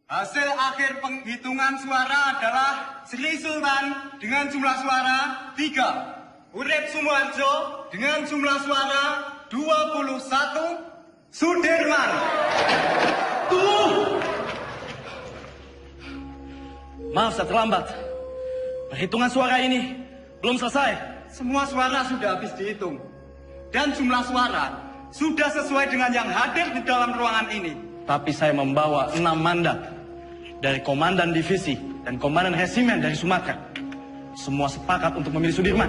Hasil akhir penghitungan suara adalah Sri Sultan dengan jumlah suara 3. Urip Sumoharjo dengan jumlah suara 21. Sudirman. Tuh! Maaf saya terlambat. Perhitungan suara ini belum selesai. Semua suara sudah habis dihitung. Dan jumlah suara sudah sesuai dengan yang hadir di dalam ruangan ini. Tapi saya membawa 6 mandat dari Komandan Divisi dan Komandan Resimen dari Sumatera. Semua sepakat untuk memilih Sudirman.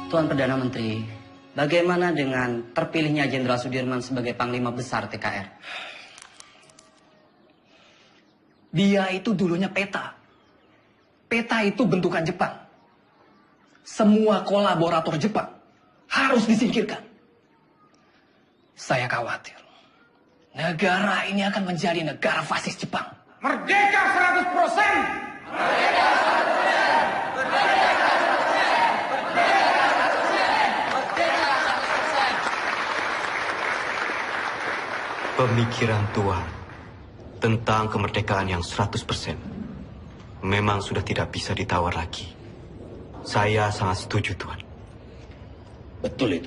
Tuan Perdana Menteri, bagaimana dengan terpilihnya Jenderal Sudirman sebagai Panglima Besar TKR? Dia itu dulunya peta. Peta itu bentukan Jepang. Semua kolaborator Jepang harus disingkirkan. Saya khawatir negara ini akan menjadi negara fasis Jepang. Merdeka 100%! Merdeka 100%! Merdeka 100%! Pemikiran Tuan tentang kemerdekaan yang 100% memang sudah tidak bisa ditawar lagi. Saya sangat setuju, Tuan. Betul itu.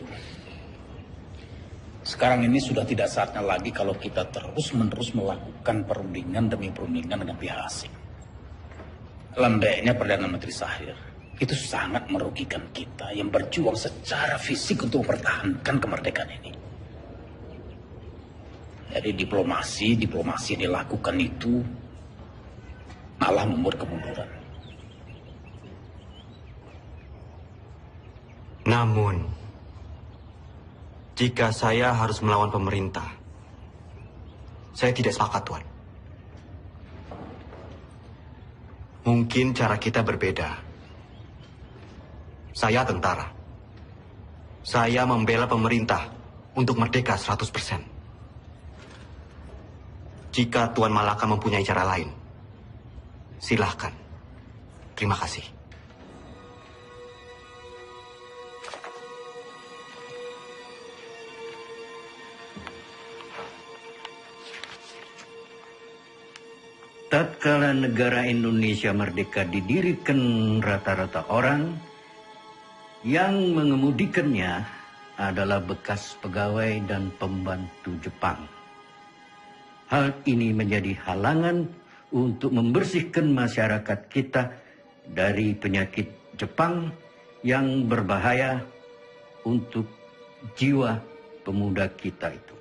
Sekarang ini sudah tidak saatnya lagi kalau kita terus-menerus melakukan perundingan demi perundingan dengan pihak asing. Lembeknya Perdana Menteri Shahir itu sangat merugikan kita yang berjuang secara fisik untuk mempertahankan kemerdekaan ini. Jadi diplomasi yang dilakukan itu malah membuat kemunduran. Namun, jika saya harus melawan pemerintah, saya tidak sepakat, Tuan. Mungkin cara kita berbeda. Saya tentara. Saya membela pemerintah untuk merdeka 100%. Jika Tuan Malaka mempunyai cara lain, silahkan. Terima kasih. Tatkala negara Indonesia merdeka didirikan rata-rata orang yang mengemudikannya adalah bekas pegawai dan pembantu Jepang. Hal ini menjadi halangan untuk membersihkan masyarakat kita dari penyakit Jepang yang berbahaya untuk jiwa pemuda kita itu.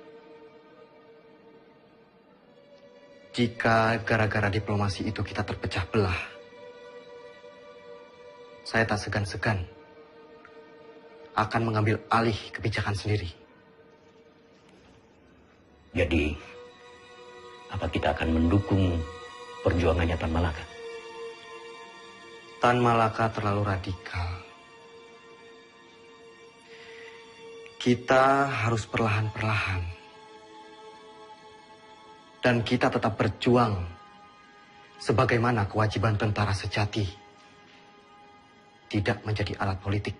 Jika gara-gara diplomasi itu kita terpecah belah, saya tak segan-segan akan mengambil alih kebijakan sendiri. Jadi, apa kita akan mendukung perjuangannya Tan Malaka? Tan Malaka terlalu radikal. Kita harus perlahan-perlahan. Dan kita tetap berjuang sebagaimana kewajiban tentara sejati. Tidak menjadi alat politik.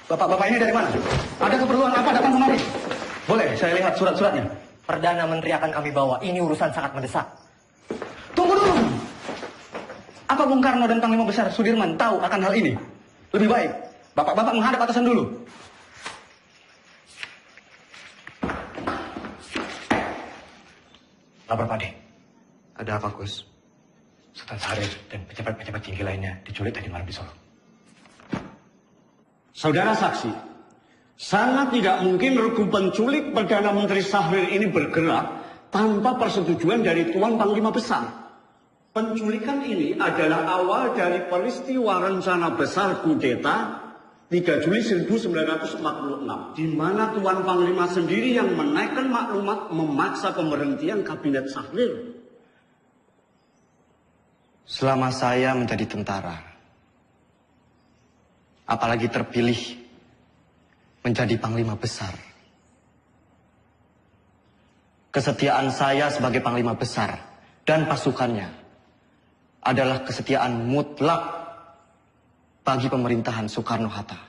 Bapak-bapak ini dari mana? Ada keperluan apa datang kemari? Boleh, saya lihat surat-suratnya. Perdana Menteri akan kami bawa. Ini urusan sangat mendesak. Tunggu dulu. Apa Bung Karno dan Panglima Besar Sudirman tahu akan hal ini? Lebih baik, bapak-bapak menghadap atasan dulu. Lapor Pak De. Ada apa, Gus? Sultan Syarif dan pejabat-pejabat tinggi lainnya diculik tadi malam di Solo. Saudara saksi, sangat tidak mungkin regu penculik Perdana Menteri Syahrir ini bergerak tanpa persetujuan dari Tuan Panglima Besar. Penculikan ini adalah awal dari peristiwa rencana besar kudeta 3 Juli 1946, di mana Tuan Panglima sendiri yang menaikkan maklumat memaksa pemberhentian Kabinet Syahrir. Selama saya menjadi tentara, apalagi terpilih menjadi panglima besar. Kesetiaan saya sebagai panglima besar dan pasukannya adalah kesetiaan mutlak bagi pemerintahan Soekarno-Hatta.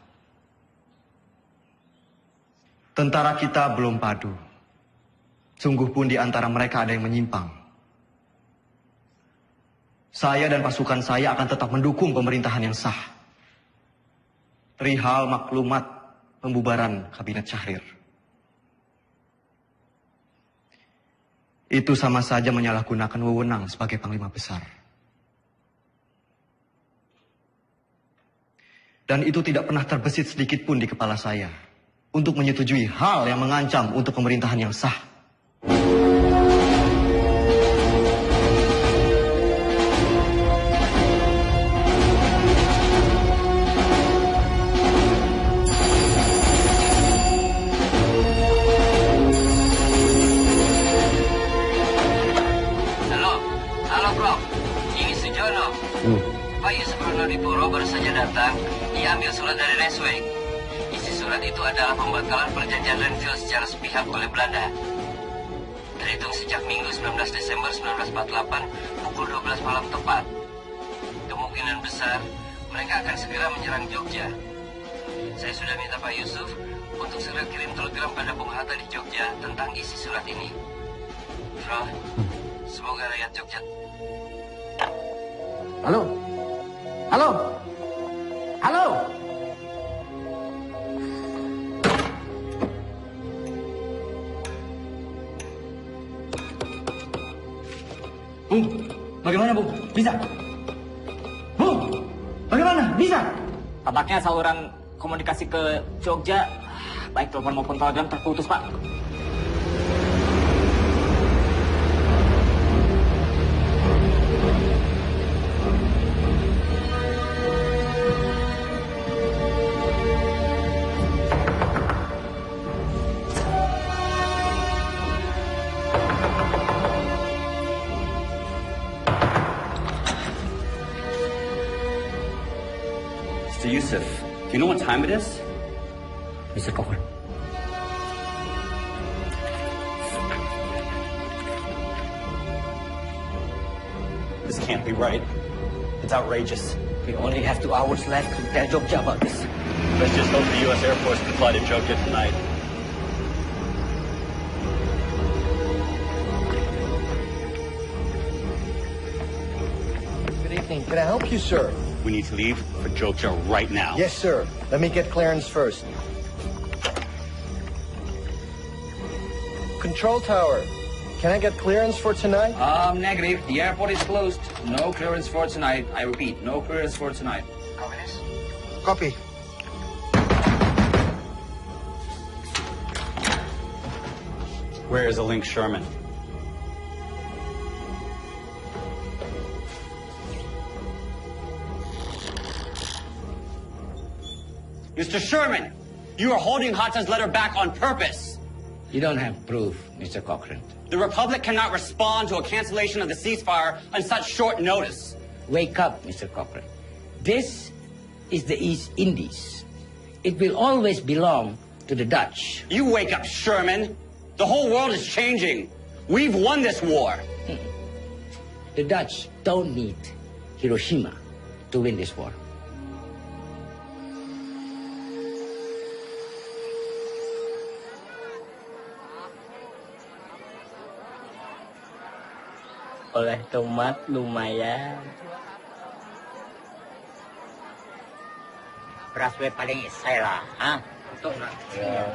Tentara kita belum padu. Sungguh pun di antara mereka ada yang menyimpang. Saya dan pasukan saya akan tetap mendukung pemerintahan yang sah. Perihal maklumat pembubaran Kabinet Syahrir. Itu sama saja menyalahgunakan wewenang sebagai panglima besar. Dan itu tidak pernah terbesit sedikit pun di kepala saya untuk menyetujui hal yang mengancam untuk pemerintahan yang sah. Halo bro, ini Sujono. Pak Yusuf Puro baru saja datang. Dia ambil surat dari Resweg. Isi surat itu adalah pembatalan perjanjian Renville secara sepihak oleh Belanda. Terhitung sejak Minggu 19 Desember 1948 pukul 12 malam tepat. Kemungkinan besar mereka akan segera menyerang Jogja. Saya sudah minta Pak Yusuf untuk segera kirim telegram pada Bung Hatta di Jogja tentang isi surat ini. Bro, semoga rakyat Jogja. Halo? Halo? Halo? Bung, bagaimana Bung? Bisa? Bung, bagaimana? Bisa? Tampaknya saluran komunikasi ke Jogja, baik telepon maupun telegram terputus, Pak. Mr. Yusuf, do you know what time it is? Mr. Cochrane. This can't be right. It's outrageous. We only have 2 hours left to tell Jogja about this. Let's just hope the U.S. Air Force can fly to Jogja tonight. Good evening. Can I help you, sir? We need to leave for Jogja right now. Yes, sir. Let me get clearance first. Control tower. Can I get clearance for tonight? Negative. The airport is closed. No clearance for tonight. I repeat, no clearance for tonight. Copy. Where is the Link Sherman? Mr. Sherman, you are holding Hatta's letter back on purpose. You don't have proof, Mr. Cochrane. The Republic cannot respond to a cancellation of the ceasefire on such short notice. Wake up, Mr. Cochrane. This is the East Indies. It will always belong to the Dutch. You wake up, Sherman. The whole world is changing. We've won this war. The Dutch don't need Hiroshima to win this war. Oleh tomat lumayan. Beras we paling isai lah, ah. Untuk nak. Ya.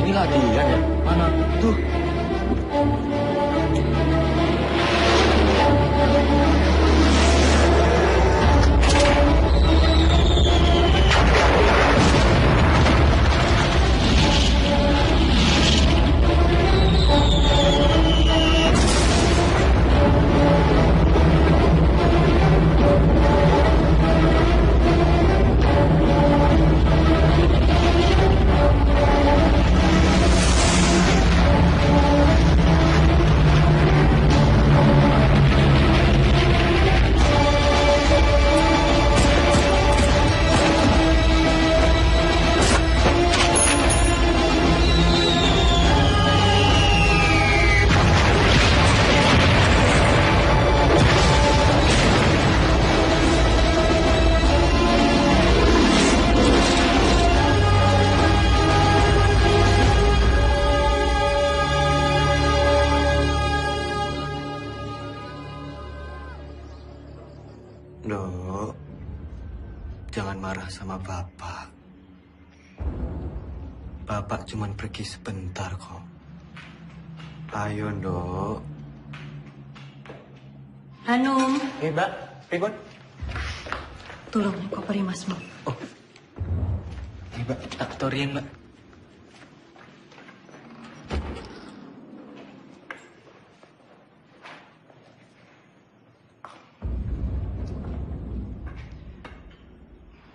Ini latihan ya? Mana? Tuh. Jangan marah sama Bapak. Bapak cuman pergi sebentar kok. Ayo, Nduk. Hanum. Mbak. Pripun? Tolong koperi Masmu. Mbak, tak torian, Mbak.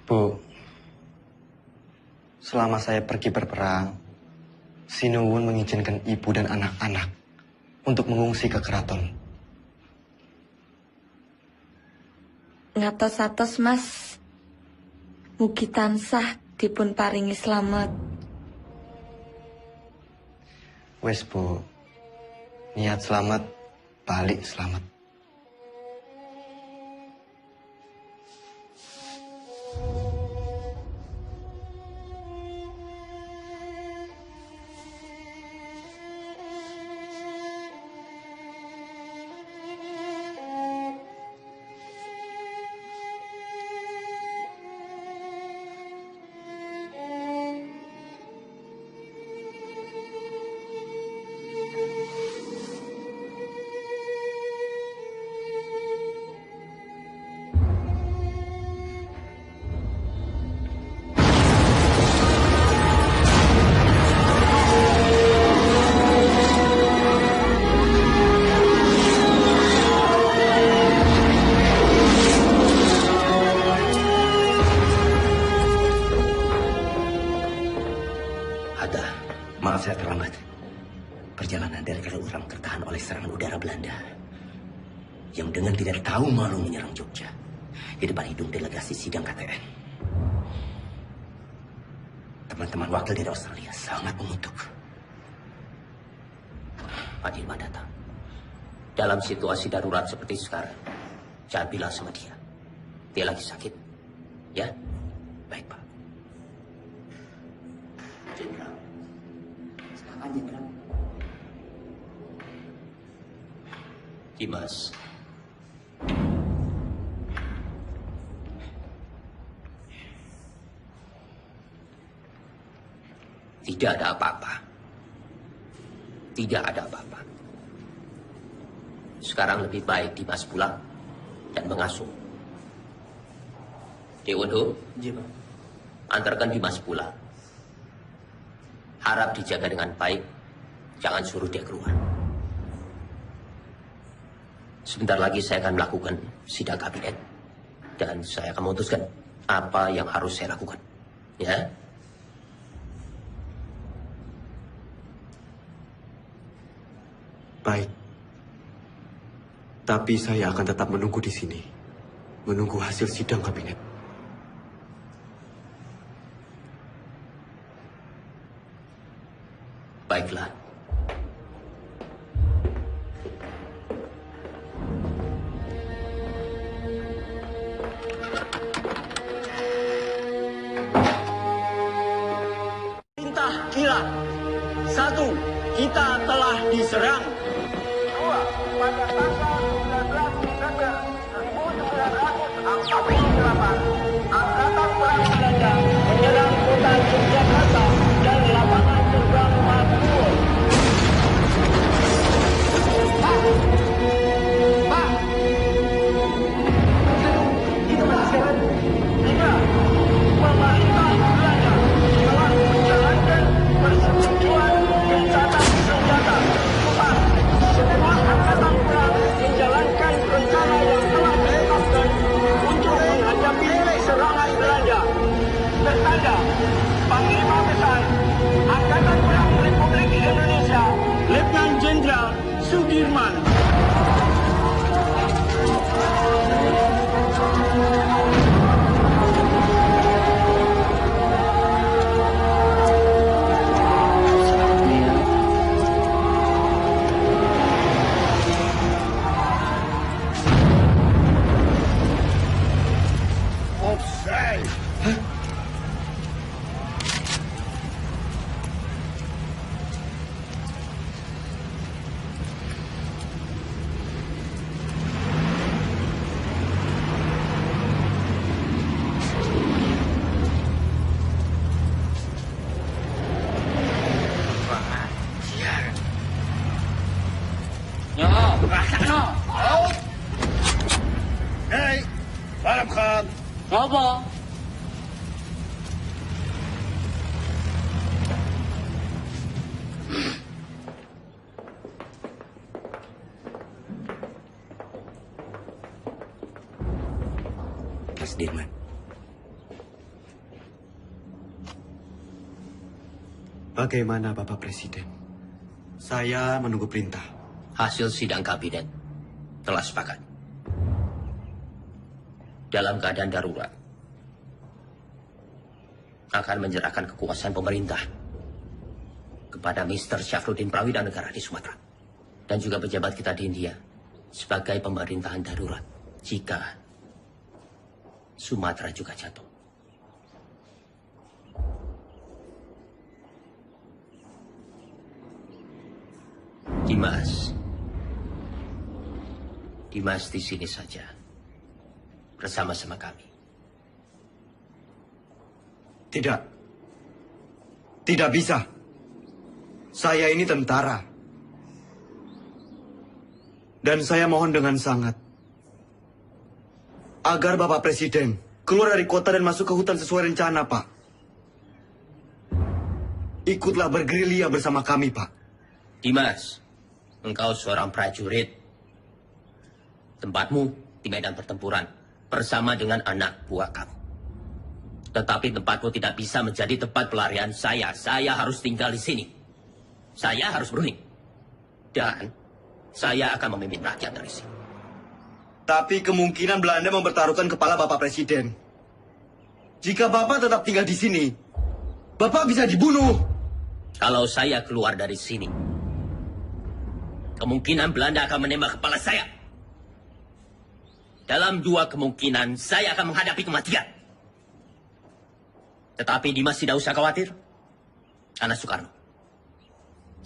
Bu, selama saya pergi berperang, Sinuwun mengizinkan ibu dan anak-anak untuk mengungsi ke keraton. Ngatos-atos Mas, mugi tansah dipun paringi slamet. Wes, Bu, niat selamat, balik selamat. Maaf saya terlambat. Perjalanan dari Kaliurang tertahan oleh serangan udara Belanda yang dengan tidak tahu malu menyerang Jogja di depan hidung delegasi sidang KTN. Teman-teman wakil dari Australia sangat mengutuk. Pak Dilma datang. Dalam situasi darurat seperti sekarang, jangan bilang sama dia. Dia lagi sakit. Ya? Baik, Pak. Jenderal. Silakan, Jenderal. Dimas. Tidak ada apa-apa. Tidak ada apa-apa. Sekarang lebih baik Dimas pulang dan mengasuh. Dewondo, antarkan Dimas pulang. Harap dijaga dengan baik. Jangan suruh dia keluar. Sebentar lagi saya akan melakukan sidang kabinet. Dan saya akan memutuskan apa yang harus saya lakukan. Ya? Baik. Tapi saya akan tetap menunggu di sini. Menunggu hasil sidang kabinet. Baiklah. Perintah kilat. 1. Kita telah diserang. 2. Pada tanggal 19 Desember 1948, Angkatan Perang Belanda menyerang kota Yogyakarta dan lapangan terbang Madiun. Pak! Itu berhasil. Tidak. Pemerintah Belanda telah menjalankan persetujuan gencatan senjata. Pak, semua angkatan perang menjalankan rencana yang telah ditetapkan untuk menghadapi serangan Belanda. Bertanda, Panglima Besar Angkatan Perang Republik Indonesia, Letnan Jenderal Sudirman. Rasakno. Hei, Arab Khan. Apa? Mas Dirman. Bagaimana Bapak Presiden? Saya menunggu perintah. Hasil sidang kabinet telah sepakat. Dalam keadaan darurat, akan menyerahkan kekuasaan pemerintah kepada Mr. Syafruddin Prawira-Negara di Sumatera. Dan juga pejabat kita di India sebagai pemerintahan darurat jika Sumatera juga jatuh. Dimas di sini saja bersama-sama kami. Tidak. Tidak bisa. Saya ini tentara. Dan saya mohon dengan sangat agar Bapak Presiden keluar dari kota dan masuk ke hutan sesuai rencana, Pak. Ikutlah bergerilya bersama kami, Pak. Dimas, engkau seorang prajurit. Tempatmu di medan pertempuran bersama dengan anak buah kamu. Tetapi tempatmu tidak bisa menjadi tempat pelarian saya. Saya harus tinggal di sini. Saya harus berunding. Dan saya akan memimpin rakyat dari sini. Tapi kemungkinan Belanda mempertaruhkan kepala Bapak Presiden. Jika Bapak tetap tinggal di sini, Bapak bisa dibunuh. Kalau saya keluar dari sini, kemungkinan Belanda akan menembak kepala saya. Dalam 2 kemungkinan, saya akan menghadapi kematian. Tetapi Dimas tidak usah khawatir. Karena Soekarno.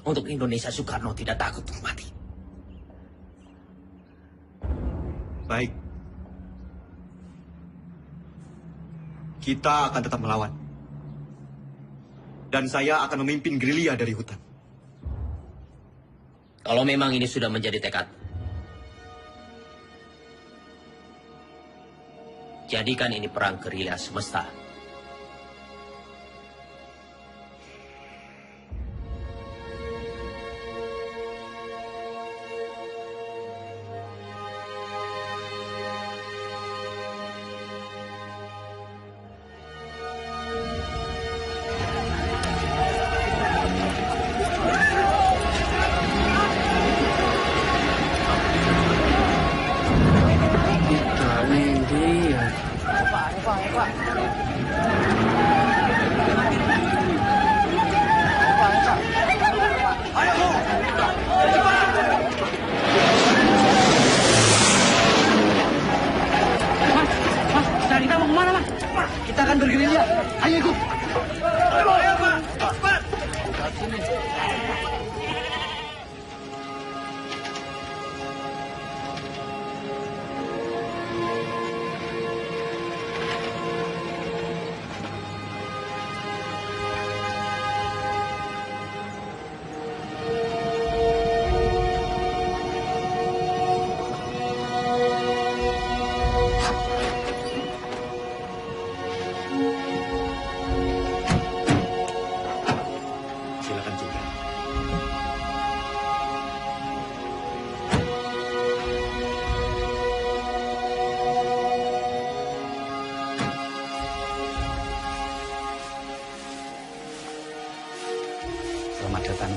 Untuk Indonesia, Soekarno tidak takut untuk mati. Baik. Kita akan tetap melawan. Dan saya akan memimpin gerilya dari hutan. Kalau memang ini sudah menjadi tekad, jadikan ini perang gerilya semesta.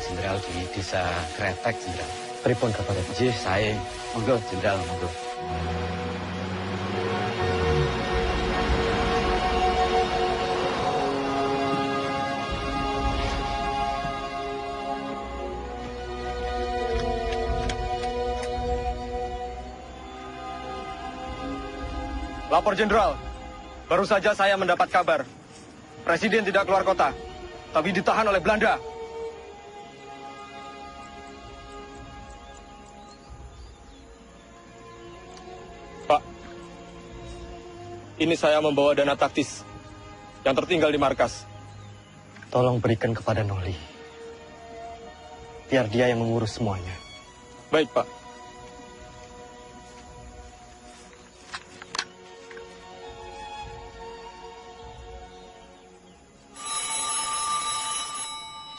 Jenderal di desa Kretek, Jenderal. Pripun kabar? Jih, sae. Monggo, Jenderal, monggo. Lapor Jenderal, baru saja saya mendapat kabar. Presiden tidak keluar kota, tapi ditahan oleh Belanda. Pak, ini saya membawa dana taktis yang tertinggal di markas. Tolong berikan kepada Noli. Biar dia yang mengurus semuanya. Baik, Pak.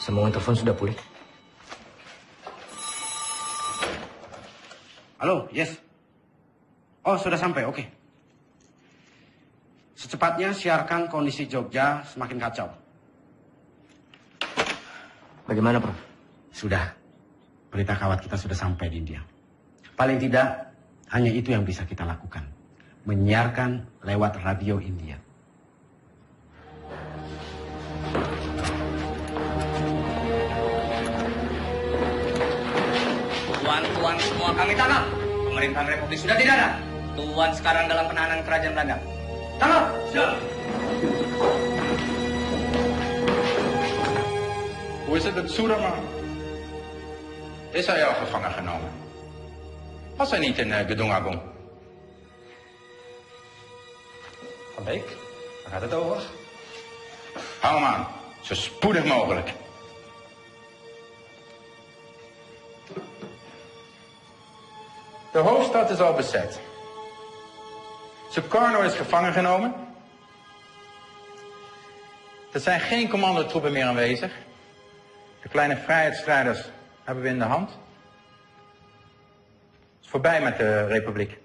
Semua telepon sudah pulih. Halo, yes. Oh, sudah sampai, oke. Secepatnya siarkan kondisi Jogja semakin kacau. Bagaimana, Prof? Sudah. Berita kawat kita sudah sampai di India. Paling tidak, hanya itu yang bisa kita lakukan. Menyiarkan lewat radio India. Tuan-tuan semua kami tangkap. Pemerintahan Republik sudah tidak ada. Tuan sekarang dalam penahanan kerajaan Belanda. Tangkap! Siap! Hoe is het met Soeraman? Is hij al gevangen genomen? Was hij niet in Gedung Agung? Van Beek, waar gaat het over? Hou hem aan, zo spoedig mogelijk. De hoofdstad is al bezet. Sukarno is gevangen genomen. Er zijn geen commandotroepen meer aanwezig. De kleine vrijheidsstrijders hebben we in de hand. Het is voorbij met de republiek.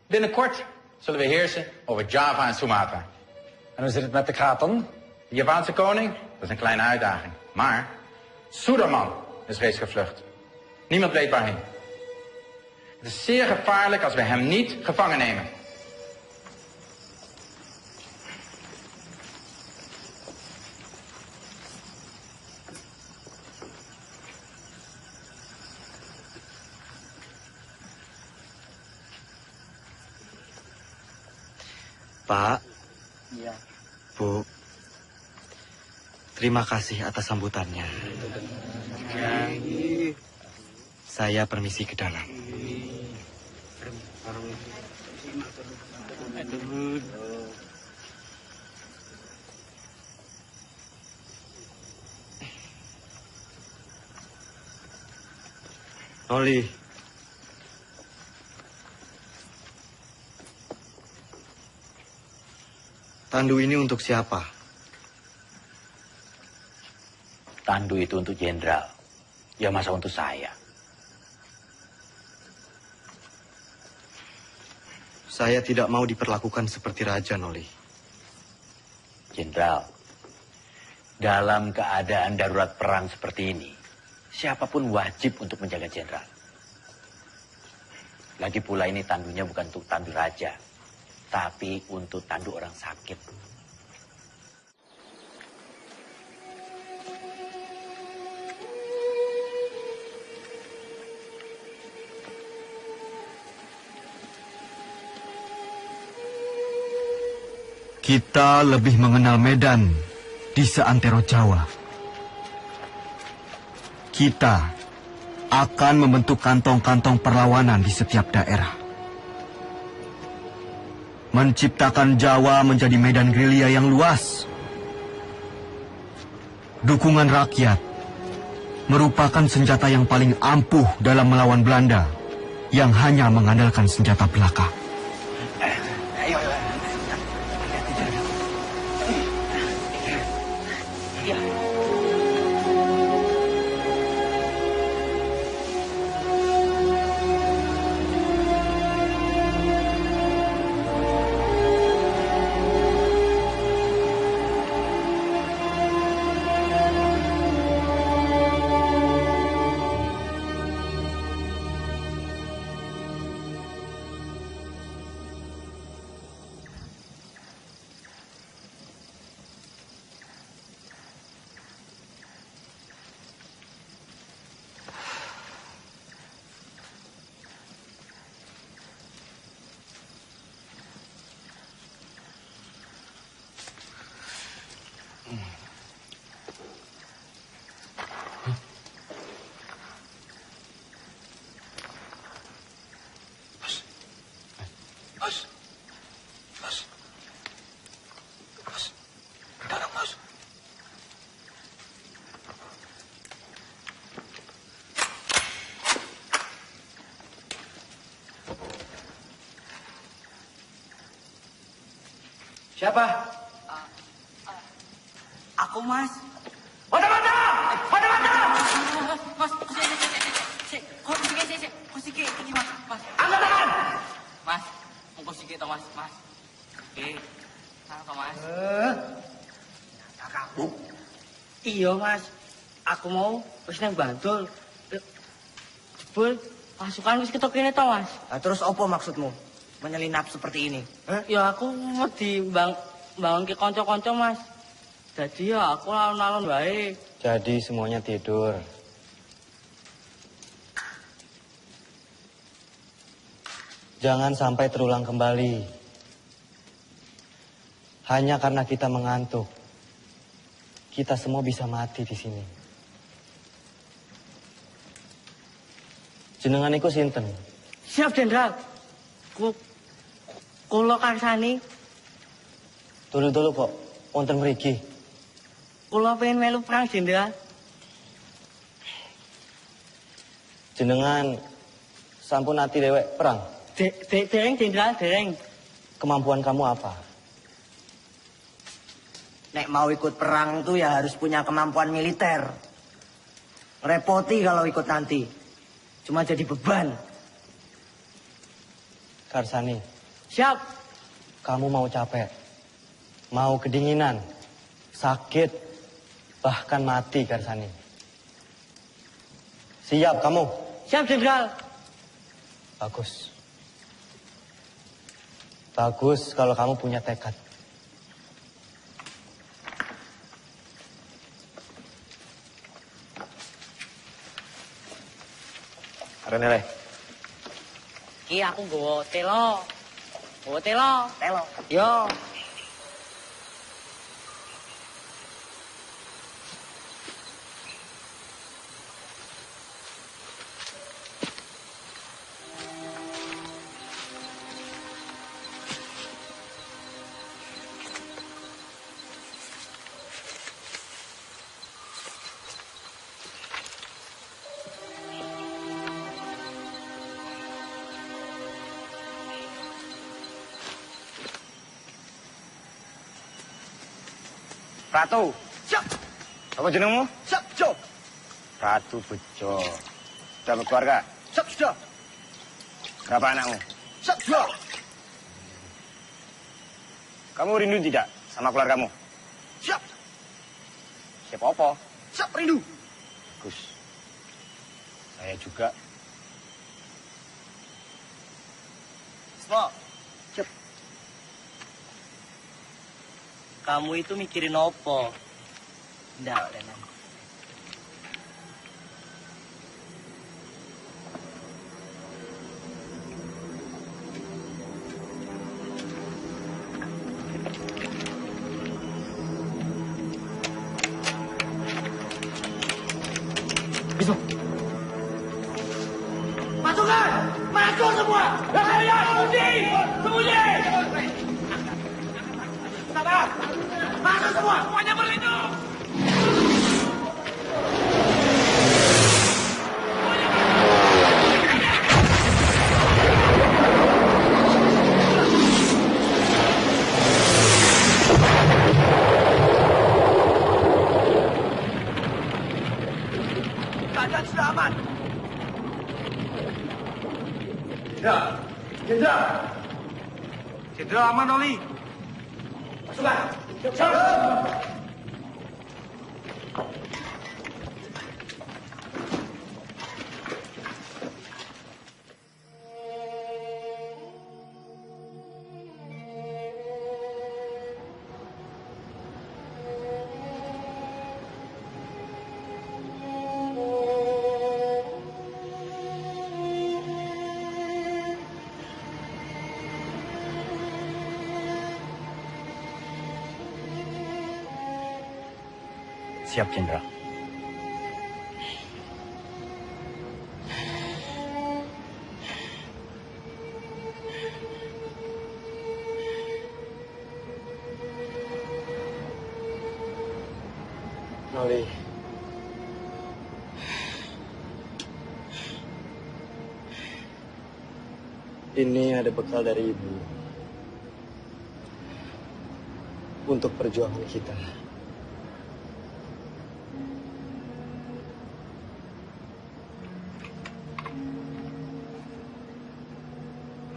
Binnenkort zullen we heersen over Java en Sumatra. En hoe zit het met de Kraton? De Javaanse koning? Dat is een kleine uitdaging. Maar Suderman is reeds gevlucht. Niemand weet waarheen. Het is zeer gevaarlijk als we hem niet gevangen nemen. Pak, Iya. Bu, terima kasih atas sambutannya. Saya permisi ke dalam. Oli, tandu ini untuk siapa? Tandu itu untuk jenderal. Ya masa untuk saya. Saya tidak mau diperlakukan seperti raja, Noli. Jenderal, dalam keadaan darurat perang seperti ini, siapapun wajib untuk menjaga jenderal. Lagi pula ini tandunya bukan untuk tandu raja, tapi untuk tandu orang sakit. Kita lebih mengenal Medan di seantero Jawa. Kita akan membentuk kantong-kantong perlawanan di setiap daerah. Menciptakan Jawa menjadi medan gerilya yang luas. Dukungan rakyat merupakan senjata yang paling ampuh dalam melawan Belanda yang hanya mengandalkan senjata belaka. Siapa? Aku, Mas. Mata-mata! Mata-mata! Oke, Thomas, Mas. Oke. Sang Thomas. Kakakku. Iya, Mas. Aku mau wis nang Bantul. Jebul pasukan wis ketok kene to, Mas. Terus apa maksudmu? Menyelinap seperti ini? Ya aku wedi bangun ke kanca-kanca, Mas. Jadi ya aku alon-alon wae. Jadi semuanya tidur. Jangan sampai terulang kembali. Hanya karena kita mengantuk, kita semua bisa mati di sini. Jenengan iku sinten? Siap, Jenderal. Kula karsani. Dulu kok, wonten mriki. Kula pengen melu perang, Jenderal. Jenengan sampun ati dewek perang? Dereng, Jenderal, dereng. Kemampuan kamu apa? Nek mau ikut perang tuh ya harus punya kemampuan militer. Repoti kalau ikut nanti. Cuma jadi beban. Karsani. Siap. Kamu mau capek, mau kedinginan, sakit, bahkan mati, Karsani. Siap kamu? Siap, Jenderal. Bagus. Bagus kalau kamu punya tekad. Renele. Ki aku nggawa telo. Nggawa telo. Telo. Yo. Ratu. Siap. Apa jenengmu? Siap, Jo. Ratu Bejo. Sudah berkeluarga? Siap, sudah. Berapa anakmu? Siap, sudah. Kamu rindu tidak sama keluargamu? Siap. Siapa apa? Siap, rindu. Bagus. Saya juga. Semua. Kamu itu mikirin apa? Nggak, Renan. Bisa. Pasukan! Maju semua! Ya, sembunyi! Sembunyi! Sabar! Maju semua! Semuanya berlindung! Keadaan sudah aman. Jenderal. Jenderal aman, Oli. Pasukan! Siap, Jenderal. Noli. Ini ada bekal dari Ibu. Untuk perjuangan kita.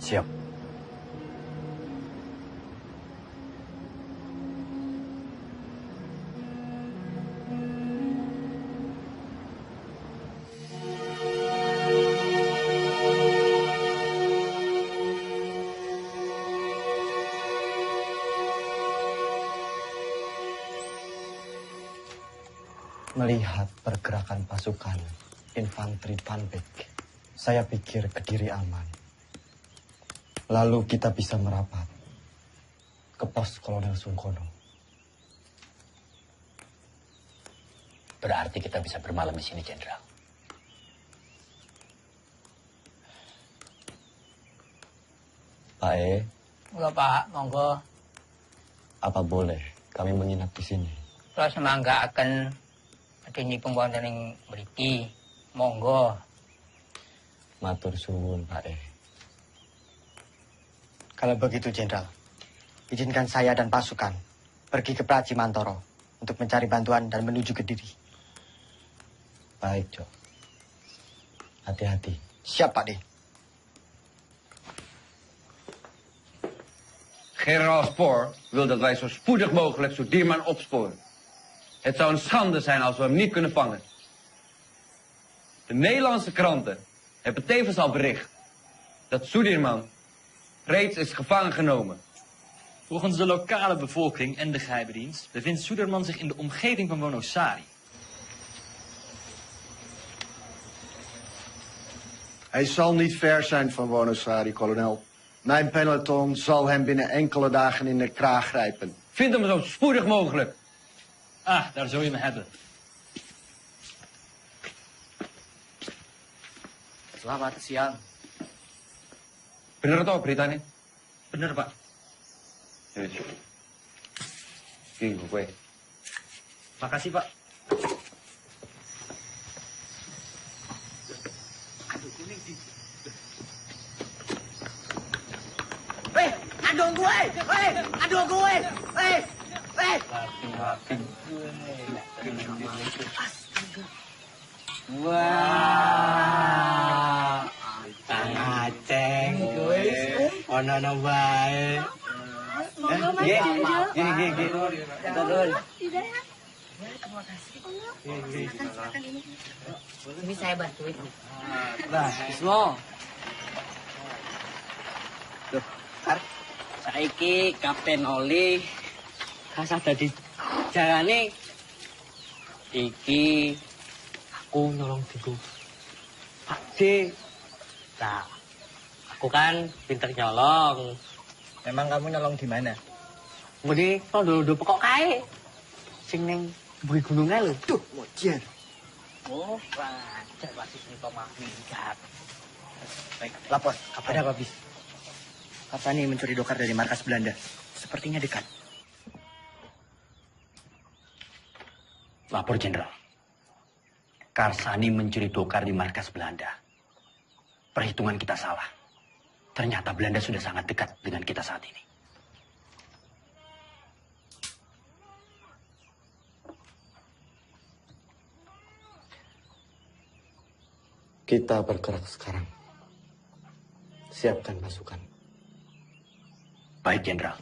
Siap. Melihat pergerakan pasukan infanteri Panbek, saya pikir Kediri aman. Lalu kita bisa merapat ke pos Kolonel Sungkono. Berarti kita bisa bermalam di sini, Jenderal. Pak E, Enggak, Pak. Monggo. apa boleh kami menginap di sini? Kalau semangga akan adanya pembuatan yang mriki. Monggo. Matur suwun, Pak E. Kalau begitu, Jenderal, izinkan saya dan pasukan pergi ke Praji Mantoro untuk mencari bantuan dan menuju Kediri. Baik, Jok. Hati-hati. Siap, Pak D. Generaal Spoor wil dat wij zo spoedig mogelijk Sudirman opsporen. Het zou een schande zijn als we hem niet kunnen vangen. De Nederlandse kranten hebben tevens al bericht dat Sudirman reeds is gevangen genomen. Volgens de lokale bevolking en de geheime dienst bevindt Sudirman zich in de omgeving van Wonosari. Hij zal niet ver zijn van Wonosari, kolonel. Mijn peloton zal hem binnen enkele dagen in de kraag grijpen. Vind hem zo spoedig mogelijk. Ah, daar zul je me hebben. Selamat siang. Bener toh beritanya? Bener, Pak. Ini gue. Makasih, Pak. Aduh gue! Aduh gue! Wah, Kang Aceng, ono no bae. Gini. Ini saya bantuin. Nah, Bismo. Saiki Kapten Oli kasah dadi jarane iki aku nolong diku Pak D. Nah, aku kan pinter nyolong. Memang kamu nyolong di mana? Mudi tondo pokok kae. Sing ning buri gununge lho. Duh, mojer. Oh, wajar wasis nih Pak Minggat. Baik, lapor. Ada apa, Bis? Karsani mencuri dokar dari markas Belanda. Sepertinya dekat. Lapor, Jenderal. Karsani mencuri dokar di markas Belanda. Perhitungan kita salah. Ternyata Belanda sudah sangat dekat dengan kita saat ini. Kita bergerak sekarang. Siapkan pasukan. Baik, Jenderal.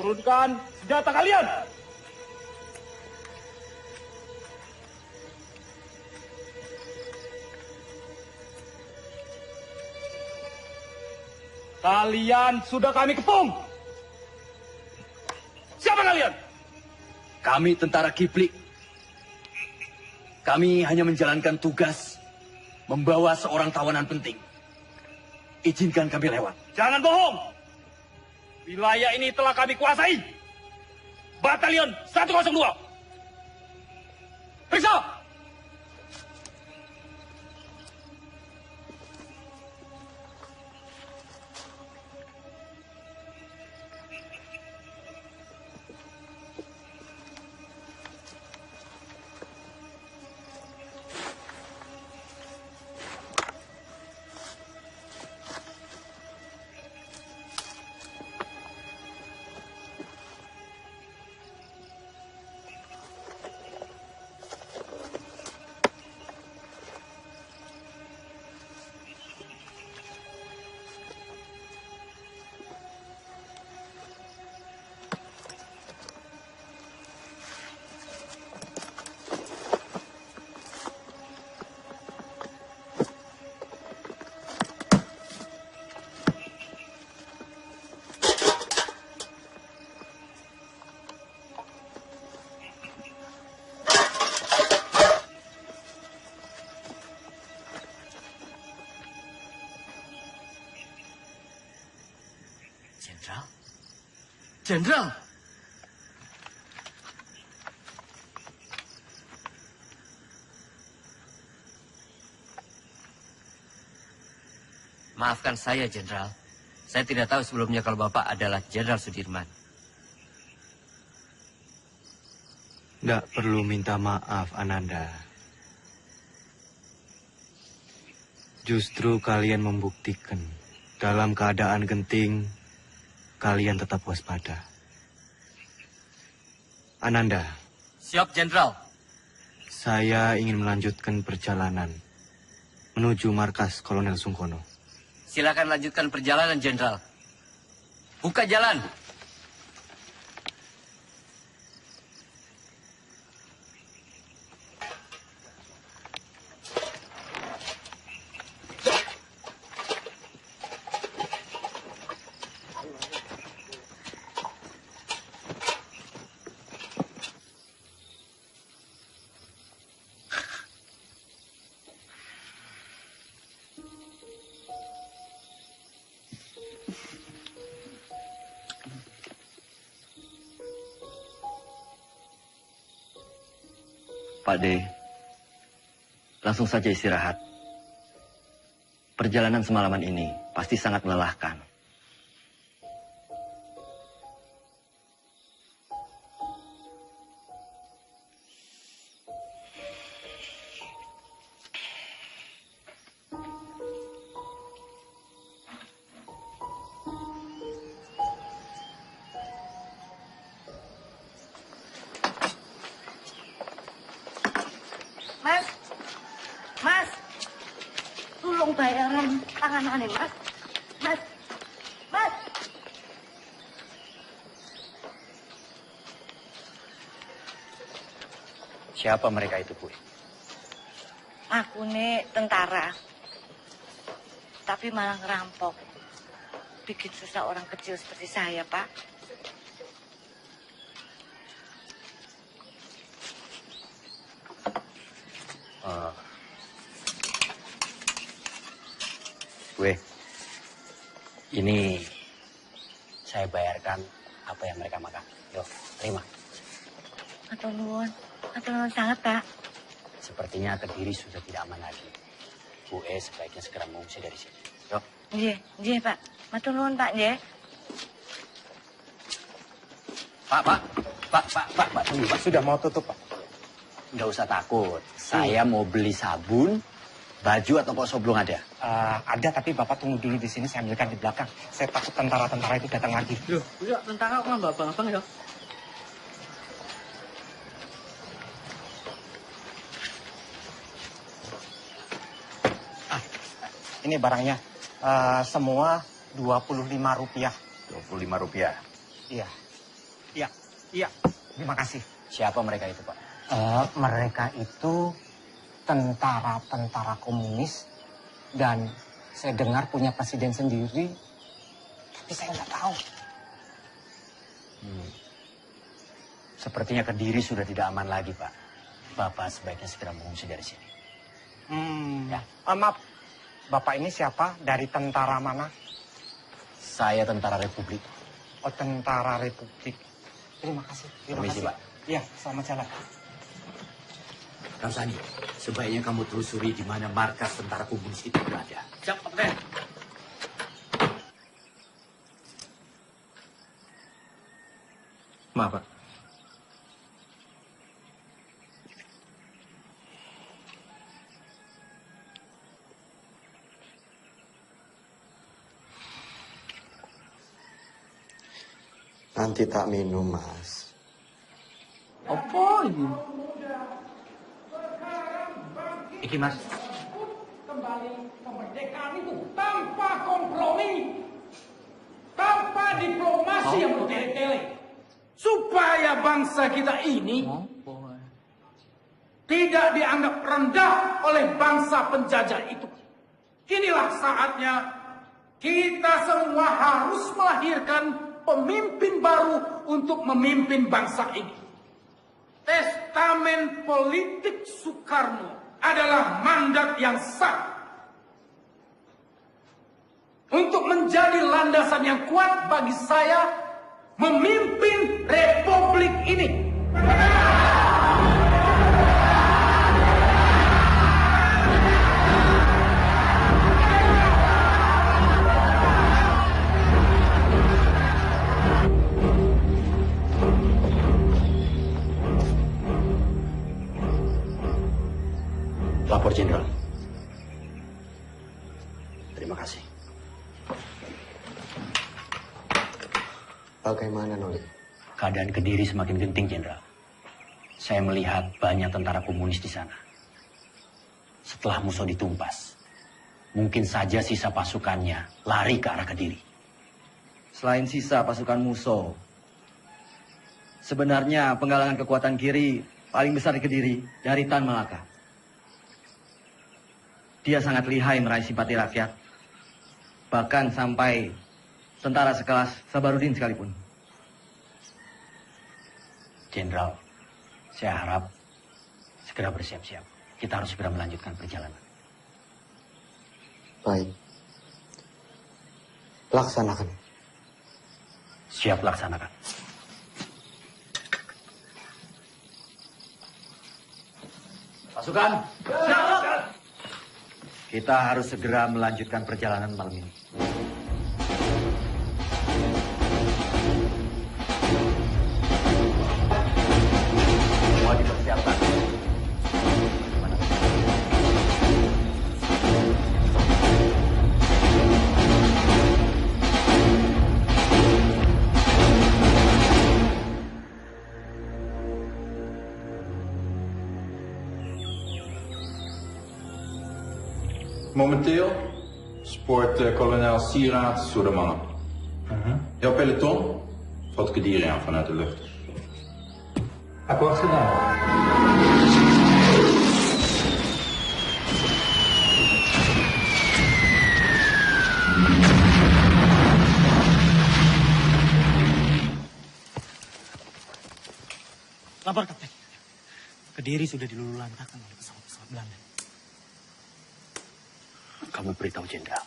Turunkan senjata kalian! Kalian sudah kami kepung! Siapa kalian? Kami tentara Kiplik. Kami hanya menjalankan tugas membawa seorang tawanan penting. Izinkan kami lewat. Jangan bohong! Wilayah ini telah kami kuasai. Batalion 102. Periksa! Jenderal. Maafkan saya, Jenderal. Saya tidak tahu sebelumnya kalau Bapak adalah Jenderal Sudirman. Tidak perlu minta maaf, Ananda. Justru kalian membuktikan dalam keadaan genting, kalian tetap waspada. Ananda. Siap, Jenderal. Saya ingin melanjutkan perjalanan menuju markas Kolonel Sungkono. Silakan lanjutkan perjalanan, Jenderal. Buka jalan. Pak D, langsung saja istirahat. Perjalanan semalaman ini pasti sangat melelahkan. Mas, tolong bayaran tanganannya, Mas. Mas. Siapa mereka itu, Bu? Aku nih tentara, tapi malah ngerampok. Bikin susah orang kecil seperti saya, Pak. Gue, ini saya bayarkan apa yang mereka makan. Yo, terima. Atur nuwun sangat, Pak. Sepertinya Kediri sudah tidak aman lagi. Bu sebaiknya segera mengungsi dari sini. Yo. Nggih, Pak. Matur nuwun, Pak, nggih. Pak, tunggu, Pak. Sudah mau tutup, Pak. Nggak usah takut. Saya mau beli sabun, baju atau pokok soblong ada? Ada, tapi Bapak tunggu dulu di sini, saya ambilkan di belakang. Saya takut tentara-tentara itu datang lagi. Loh, ya tentara kok nggak abang-abang ya? Ini barangnya. Semua Rp25. Rp25? Iya. Terima kasih. Siapa mereka itu, Pak? Mereka itu tentara-tentara komunis dan saya dengar punya presiden sendiri, tapi saya nggak tahu. Sepertinya Kediri sudah tidak aman lagi, Pak. Bapak sebaiknya segera mengungsi dari sini. Ya. Maaf, Bapak ini siapa? Dari tentara mana? Saya tentara Republik. Tentara Republik. Terima kasih. Permisi, Pak. Iya, selamat jalan. Kang Sani, sebaiknya kamu telusuri di mana markas tentara komunis itu berada. Siap, Kapten. Maaf, Pak. Nanti tak minum, Mas. Apa ini? Iki, Mas. Kembali kemerdekaan itu tanpa kompromi, tanpa diplomasi yang bertele-tele, supaya bangsa kita ini tidak dianggap rendah oleh bangsa penjajah itu. Inilah saatnya kita semua harus melahirkan pemimpin baru untuk memimpin bangsa ini. Testamen politik Soekarno adalah mandat yang sah untuk menjadi landasan yang kuat bagi saya memimpin republik ini. Lapor Jenderal. Terima kasih. Bagaimana, Noli? Keadaan Kediri semakin genting, Jenderal. Saya melihat banyak tentara komunis di sana. Setelah musuh ditumpas, mungkin saja sisa pasukannya lari ke arah Kediri. Selain sisa pasukan musuh, sebenarnya penggalangan kekuatan kiri paling besar di Kediri dari Tan Malaka. Dia sangat lihai meraih simpati rakyat, bahkan sampai tentara sekelas Sabarudin sekalipun. Jenderal, saya harap segera bersiap-siap. Kita harus segera melanjutkan perjalanan. Baik. Laksanakan. Siap laksanakan. Pasukan, kita harus segera melanjutkan perjalanan malam ini. Semua dipersiapkan. Momenteel spoort kolonel Sieraerts door de mannen. Jouw peloton valt Kediri aan vanuit de lucht. Akkoord gedaan. Lapor, Kapten. Kediri sudah dilululantakkan oleh pesawat-pesawat Belanda. Kamu beritahu Jenderal.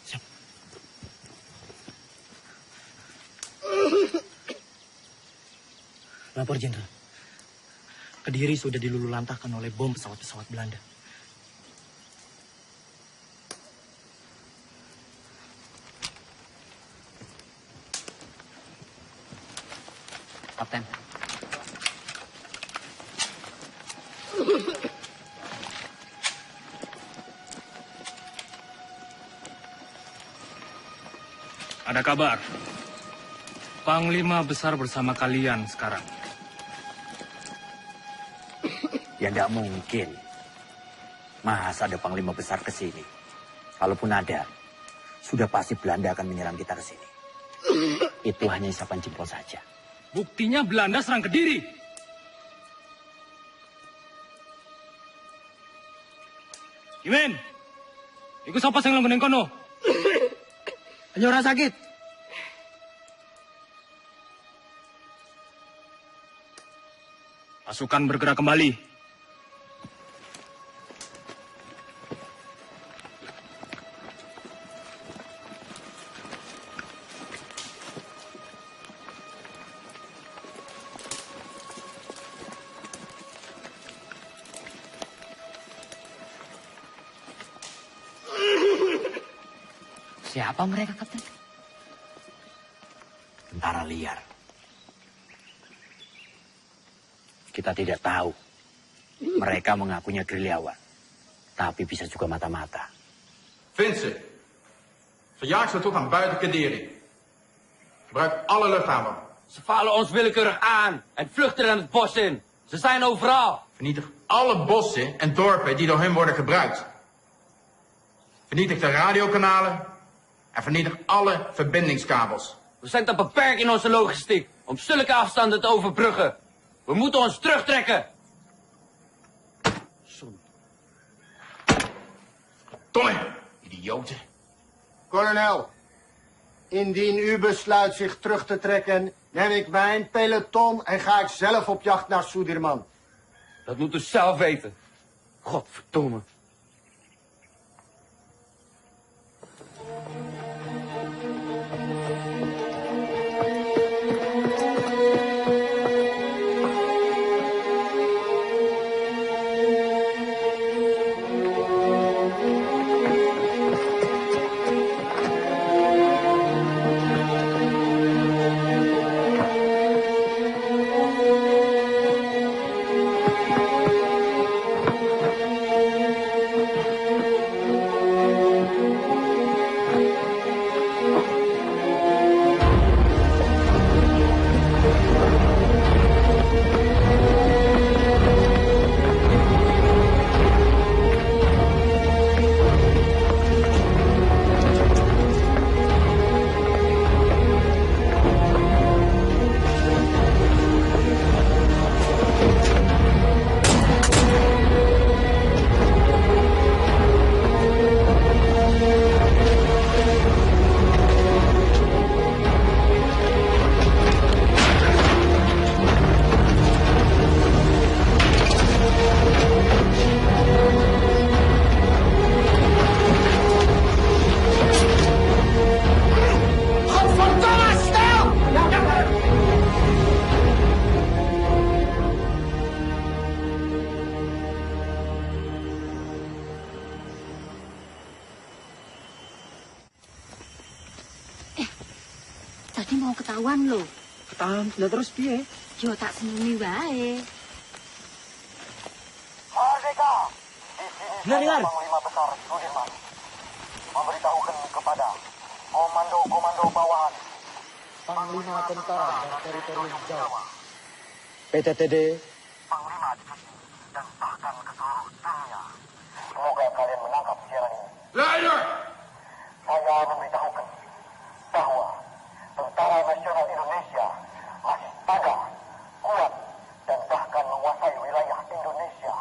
Siap. Lapor, Jenderal. Kediri sudah dilululantakkan oleh bom pesawat-pesawat Belanda. Kapten. Ada kabar. Panglima besar bersama kalian sekarang. Ya tidak mungkin. Masa ada panglima besar ke sini? Kalaupun ada, sudah pasti Belanda akan menyerang kita ke sini. Itu hanya isapan jempol saja. Buktinya Belanda serang Kediri. Imen, ikut siapa yang langgunin kono? Hanya orang sakit. Pasukan bergerak kembali. Siapa mereka, Kapten? Tentara liar. Kita tidak tahu. Mereka mengakunya gerilyawan. Tapi bisa juga mata-mata. Vincent, verjaag ze toegang buiten Kaderi. Gebruik alle luchthaven. Ze vallen ons willekeurig aan en vluchten dan het bos in. Ze zijn overal. Vernietig alle bossen en dorpen die door hun worden gebruikt. Vernietig de radiokanalen en vernietig alle verbindingskabels. We zijn te beperkt in onze logistiek om zulke afstanden te overbruggen. We moeten ons terugtrekken. Tonnen, idioten. Kolonel, indien u besluit zich terug te trekken, neem ik mijn peloton en ga ik zelf op jacht naar Sudirman. Dat moet u zelf weten. Godverdomme. Tadi mau ketahuan loh. Ketahuan, lah terus piye? Yo tak seneni wae. Merdeka! Dengar. Panglima Besar Sudirman memberitahukan kepada komando-komando bawahan Panglima Tentara dan Teritorium Jawa, PTTD, Panglima Divisi, dan bahkan ke seluruh dunia. Semoga kalian menangkap siaran ini. Leider! Saya memberitahukan bahwa Tentara Nasional Indonesia masih ada, kuat, dan bahkan menguasai wilayah Indonesia.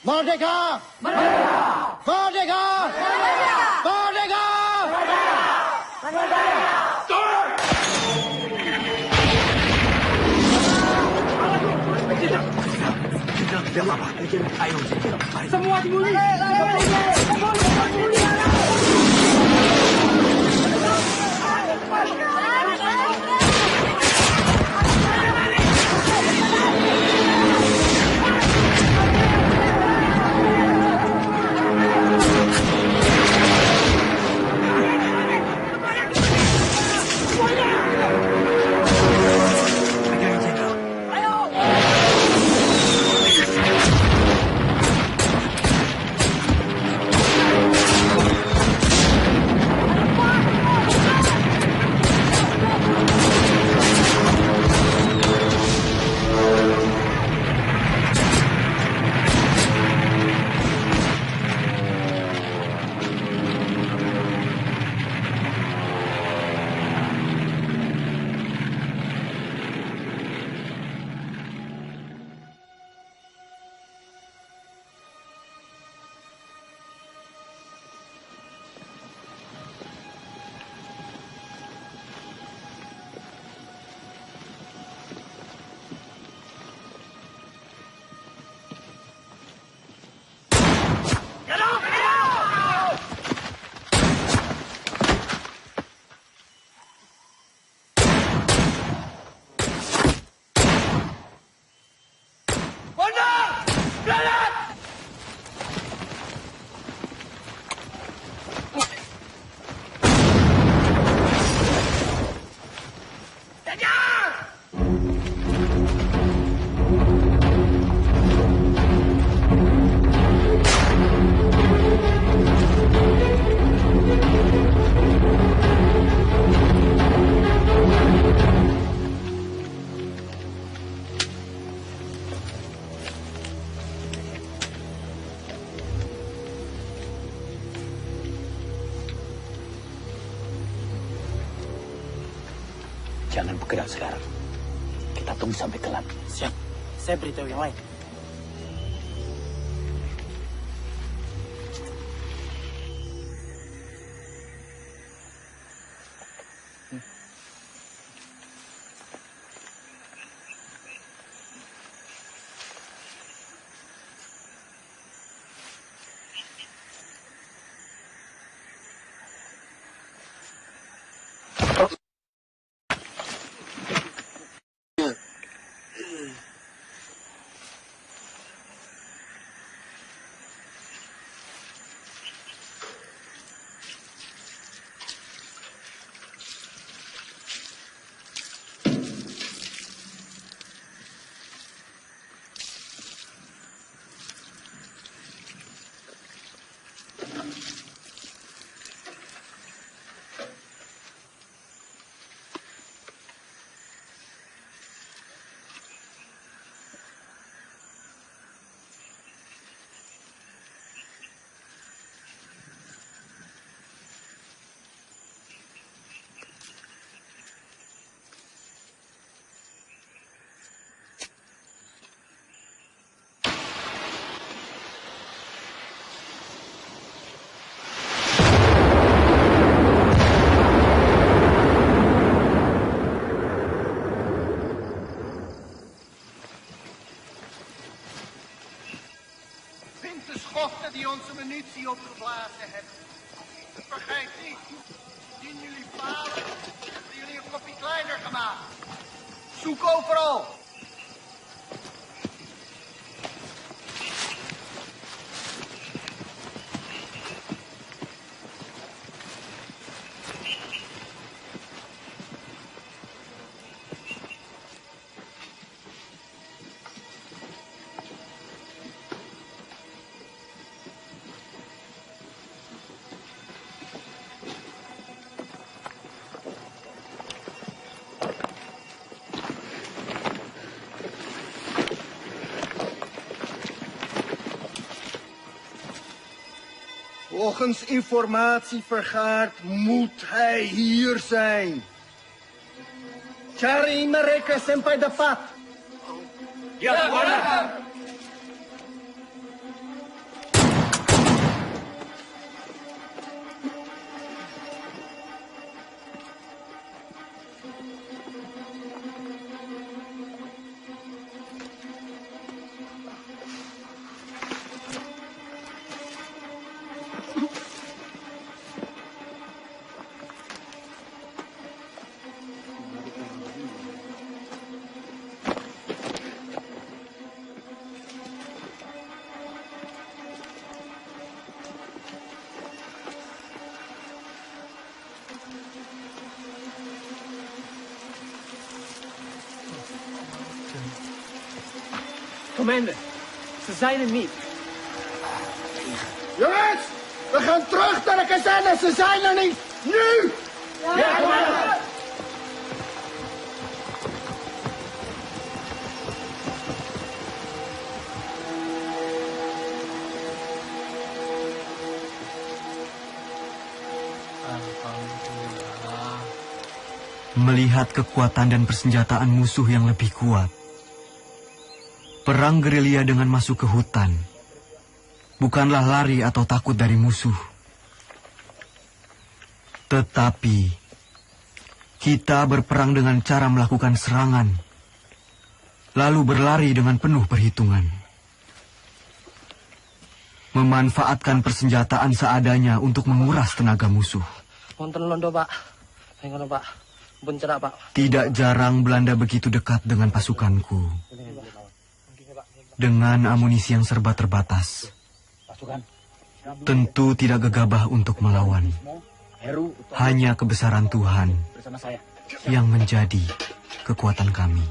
Merdeka! Merdeka! Merdeka! Merdeka! Merdeka! Merdeka! Semua dimulai. Jangan bergerak sekarang. Kita tunggu sampai gelap. Siap. Saya beritahu yang lain. Schotten die onze munitie opgeblazen hebben. Vergeet niet, indien jullie falen, hebben jullie een kopje kleiner gemaakt. Zoek overal. Volgens informatie vergaard moet hij hier zijn. Cari mereka sampai dapat. Ya, Tuan. Commander, ze zijn er niet. Jongens, we gaan terug naar de kazerne. Ze zijn er niet. Nu! Ja, commander! Melihat kekuatan dan persenjataan musuh yang lebih kuat, perang gerilya dengan masuk ke hutan bukanlah lari atau takut dari musuh. Tetapi kita berperang dengan cara melakukan serangan, lalu berlari dengan penuh perhitungan. Memanfaatkan persenjataan seadanya untuk menguras tenaga musuh. Wonten londo, Pak. Saya ngono, Pak. Bencerak, Pak. Tidak jarang Belanda begitu dekat dengan pasukanku. Dengan amunisi yang serba terbatas, tentu tidak gegabah untuk melawan. Hanya kebesaran Tuhan yang menjadi kekuatan kami.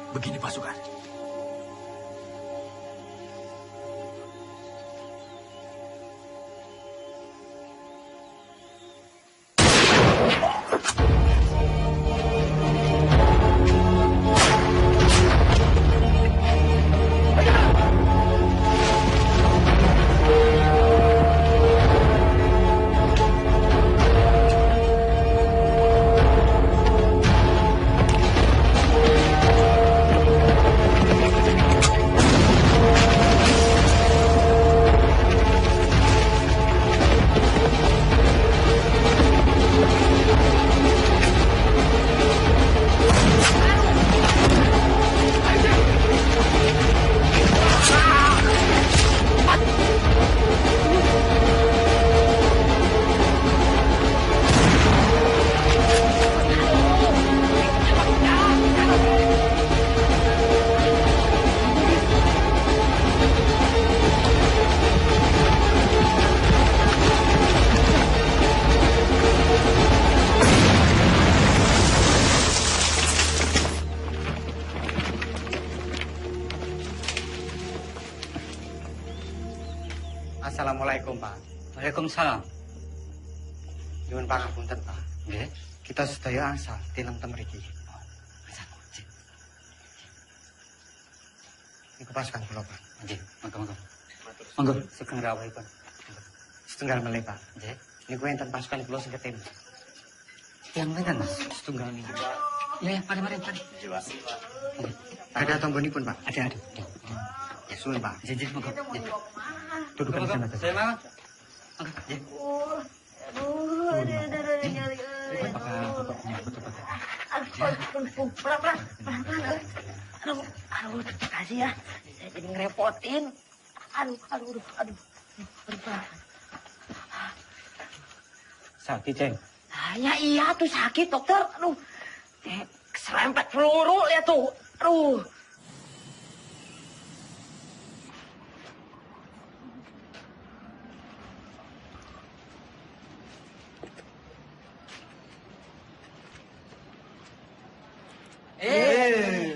Begini pasukan. Assalamualaikum, Pak. Waalaikumsalam. Nyuwun pangapunten, Pak. Nggih. Kita sedaya angsal tilem ten mriki. Niku pasukan kula, Pak. Nggih, monggo-monggo. Monggo, sugeng rawuhipun. Setunggal melih, Pak. Nggih. Niku enten pasukan kula sing ketim. Yang pinten, Mas? Setunggal niku. Ya, mari. Ada tombonipun, Pak. Ada. Ya, suwun, Pak. Nggih, monggo. Duduk di sana. Saya mau. Aduh, terima kasih ya. Saya jadi ngerepotin. Aduh. Sakit, Ceng. Ya iya tuh sakit, dokter. Aduh, serempet peluru ya tuh. Aduh.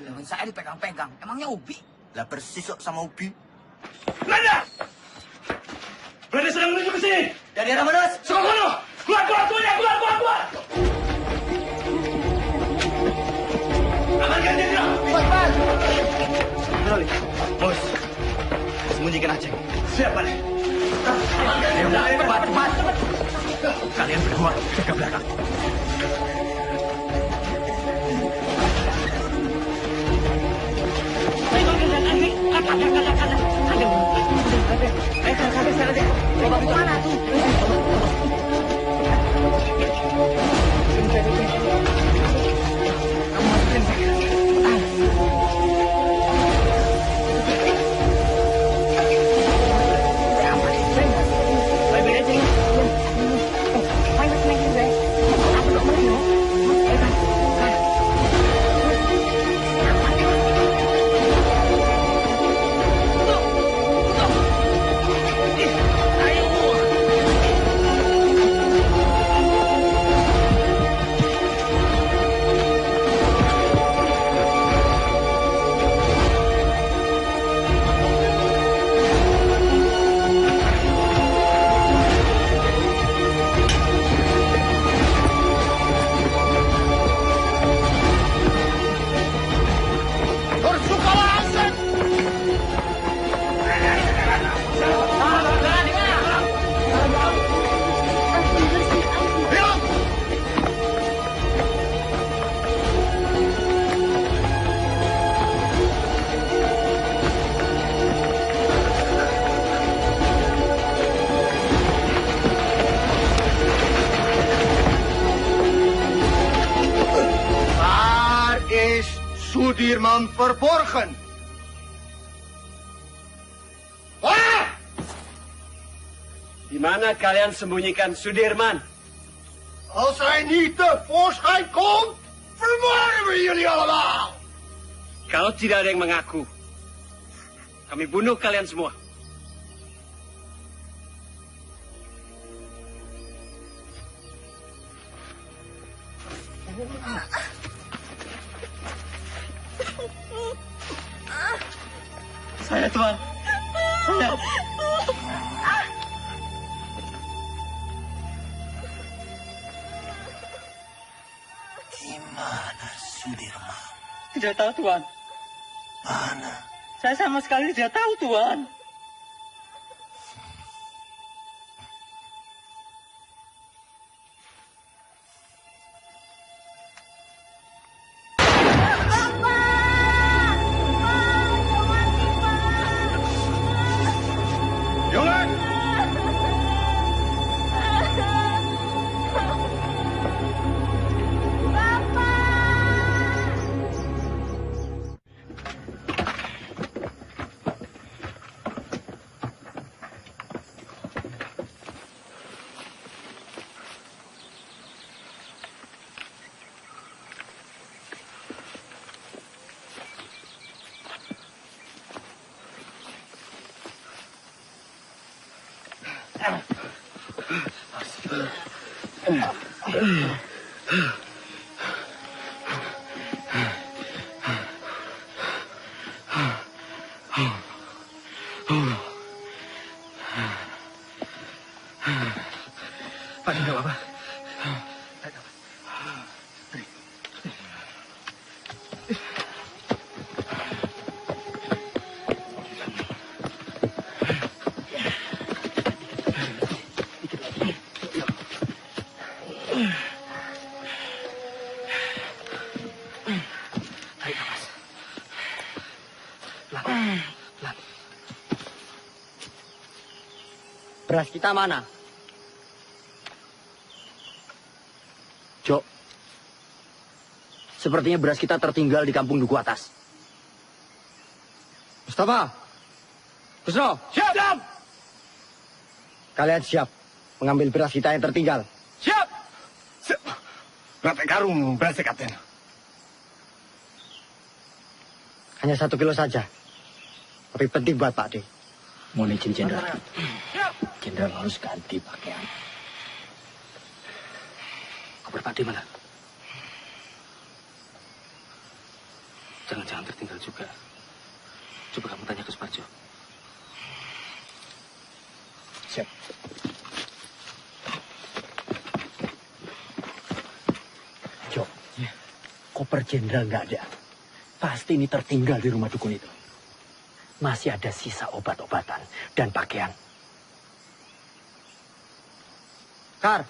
Tangan saya dipegang-pegang. Emangnya Ubi? Lah persis kok sama Ubi. Belanda! Belanda sedang menuju ke sini. Dari arah mana, Mas? Sono! Keluar semuanya! Keluar! Amankan diri! Cepat! Bos, sembunyikan Aceh. Siapa nih? Cepat! Kalian berdua jaga belakang. Sudirman verborgen. Di mana kalian sembunyikan Sudirman? Als hij niet tevoorschijn komt, vermoorden we jullie allemaal. Kalau tidak ada yang mengaku, kami bunuh kalian semua. Saya, Tuan. Saya. Di mana Sudirman? Tidak tahu, Tuan. Mana? Saya sama sekali tidak tahu, Tuan. Pak, tidak apa-apa. Beras kita mana? Jok, sepertinya beras kita tertinggal di kampung Duku Atas. Mustafa, Kusno, siap! Kalian siap mengambil beras kita yang tertinggal? Siap! Berapa karung beras, Kapten? Hanya 1 kilo saja. Tapi penting buat Pak D. Mohon izin, Jenderal. Jenderal harus ganti pakaian. Kabar Pak D mana? Jangan-jangan tertinggal juga. Coba kamu tanya ke Suparjo. Siap. Jok, koper Jenderal nggak ada. Pasti ini tertinggal di rumah dukun itu. Masih ada sisa obat-obatan dan pakaian. Kar,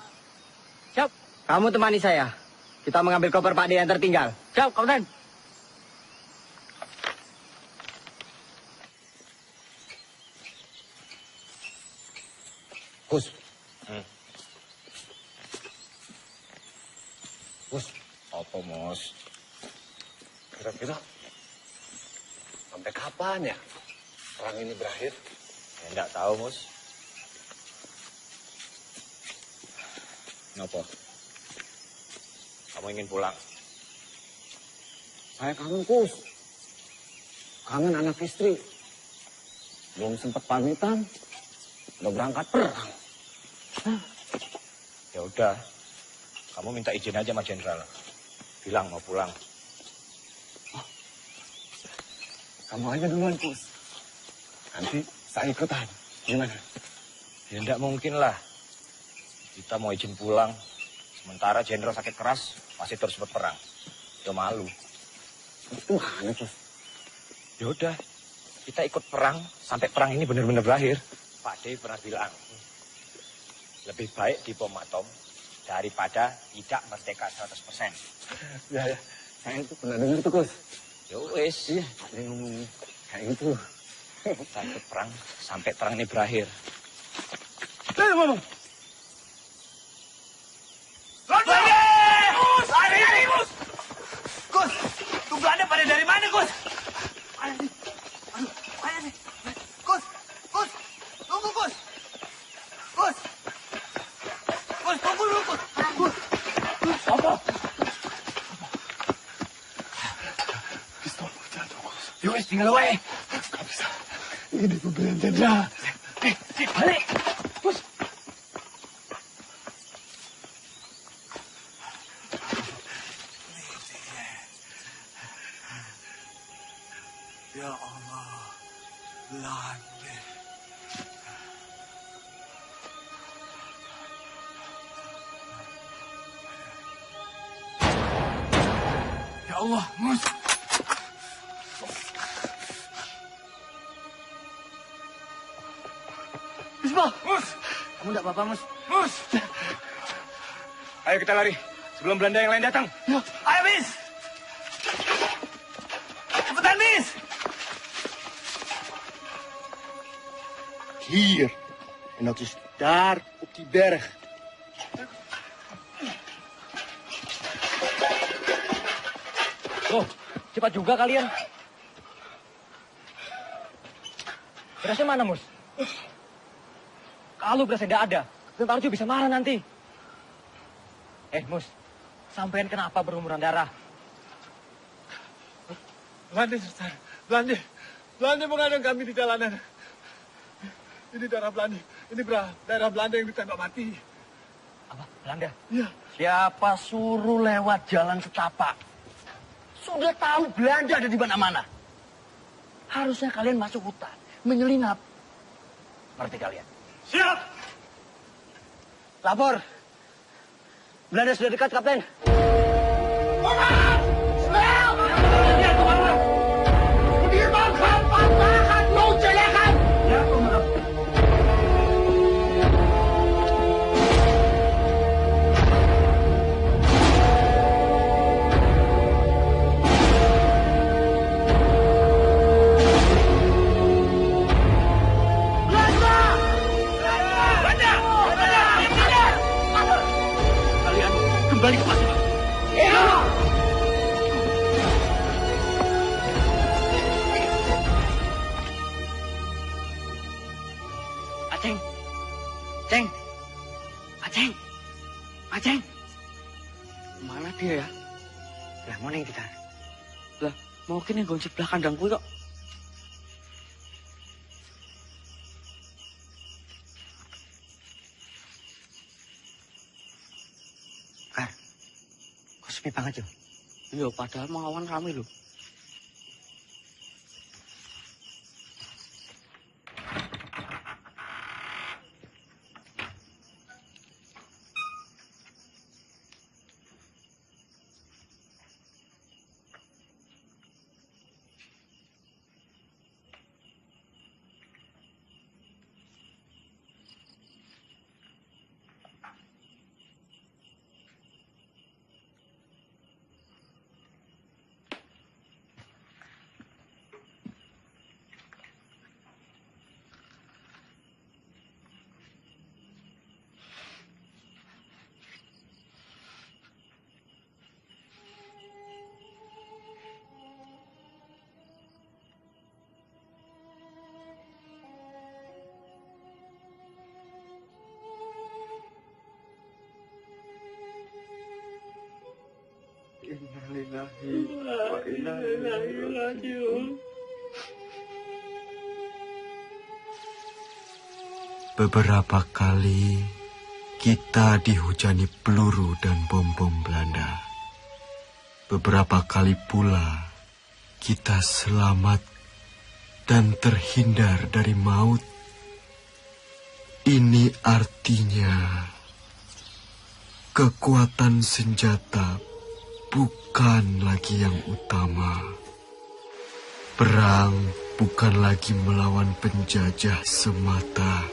siap. Kamu temani saya. Kita mengambil koper Pak D yang tertinggal. Siap, Kapten. Gus. Gus, apa, Mos? Kira-kira sampai kapan ya perang ini berakhir? Ya, enggak tahu, Mus. Kenapa? Kamu ingin pulang? Saya kangen, Gus. Kangen anak istri. Belum sempat pamitan, udah berangkat perang. Ya udah, kamu minta izin aja sama Jenderal. Bilang mau pulang. Kamu aja duluan, Gus. Nanti saya ikutan. Gimana? Ya enggak mungkin lah. Kita mau izin pulang. Sementara Jenderal sakit keras, masih terus berperang. Ya malu. Itu mana, Gus? Ya udah, kita ikut perang sampai perang ini benar-benar berakhir. Pak D pernah bilang, lebih baik dibom atom daripada tidak merdeka 100%. Ya. Saya itu pernah dengar tuh, Gus. Ya wes. Iya, ada yang ngomong kayak gitu. Kita ikut perang sampai perang ini berakhir. Ngomong. Gus! Lari, Gus! Gus, tuh Belanda pada dari mana, Gus? Ayo nih. Gus, tunggu, Gus. Gus, tunggu dulu, Gus. Apa? Pistol jatuh, Gus. Yowes, tinggal wae. Gak bisa. Ini pembelian Jenderal. Balik. Gus. Ya Allah, Belanda. Ya Allah, Mus. Bismillah. Mus. Kamu enggak apa-apa, Mus? Mus. Ayo kita lari sebelum Belanda yang lain datang. Ya. Ayo, Bis. Cepetan, Bis. Hier. En dat is daar op die berg. Oh, cepat juga kalian. Berasnya mana, Mus? Kalau berasnya tidak ada, Tentara Arjo bisa marah nanti. Mus, sampean kenapa berlumuran darah? Belanda, Sultan. Belanda. Belanda mengadang kami di jalanan. Ini daerah Belanda. Ini daerah Belanda yang ditembak mati. Apa? Belanda? Iya. Siapa suruh lewat jalan setapak? Sudah tahu Belanda ada di mana-mana. Harusnya kalian masuk hutan, menyelinap. Ngerti kalian? Siap! Lapor. Belanda sudah dekat, Kapten. Kembali ke pasukan. Iya. Aceng. Ceng. Aceng. Aceng. Mana dia ya? Lah mana yang kita? Lah, mungkin yang gonjek sebelah kandangku kok. Sepi banget, yo. Iya, padahal melawan kami, loh. Beberapa kali kita dihujani peluru dan bom-bom Belanda. Beberapa kali pula kita selamat dan terhindar dari maut. Ini artinya kekuatan senjata bukan lagi yang utama. Perang bukan lagi melawan penjajah semata,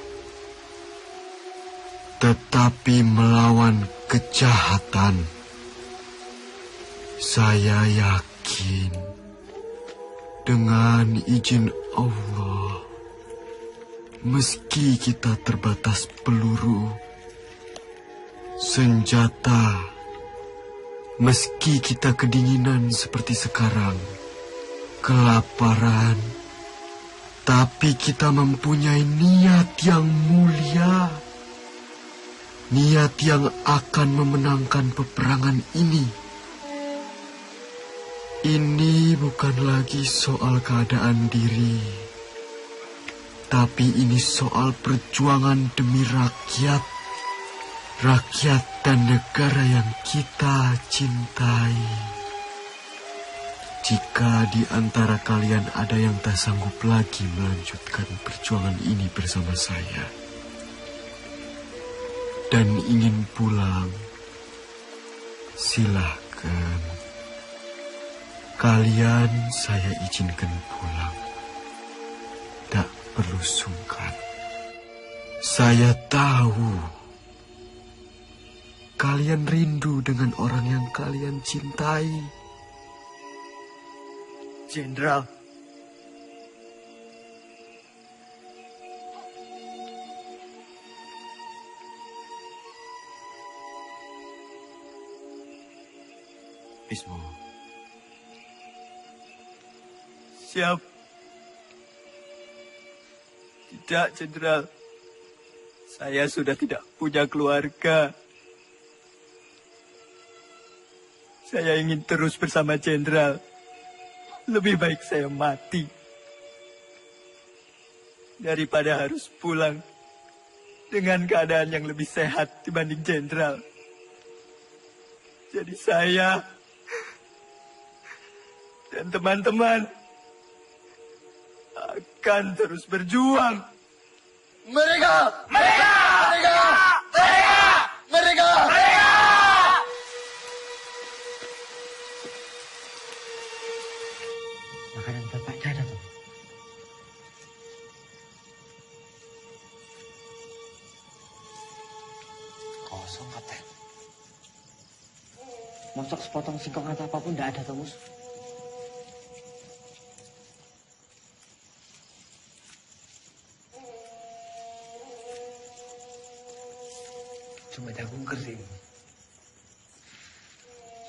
tetapi melawan kejahatan. Saya yakin dengan izin Allah, meski kita terbatas peluru, senjata, meski kita kedinginan seperti sekarang, kelaparan, tapi kita mempunyai niat yang mulia. Niat yang akan memenangkan peperangan ini. Ini bukan lagi soal keadaan diri, tapi ini soal perjuangan demi rakyat. Rakyat dan negara yang kita cintai. Jika di antara kalian ada yang tak sanggup lagi melanjutkan perjuangan ini bersama saya dan ingin pulang, silahkan. Kalian saya izinkan pulang. Tak perlu sungkan. Saya tahu kalian rindu dengan orang yang kalian cintai. Jenderal. Bismo. Siap. Tidak, Jenderal. Saya sudah tidak punya keluarga. Saya ingin terus bersama Jenderal. Lebih baik saya mati daripada harus pulang dengan keadaan yang lebih sehat dibanding Jenderal. Jadi saya dan teman-teman akan terus berjuang. Mereka! Mereka! Mereka! Mereka! Mereka! Mereka! Makanan bapak ada tuh. Kosong katanya. Mosok sepotong singkong atau apapun tidak ada tuh, Mus. Cuma jagung kering.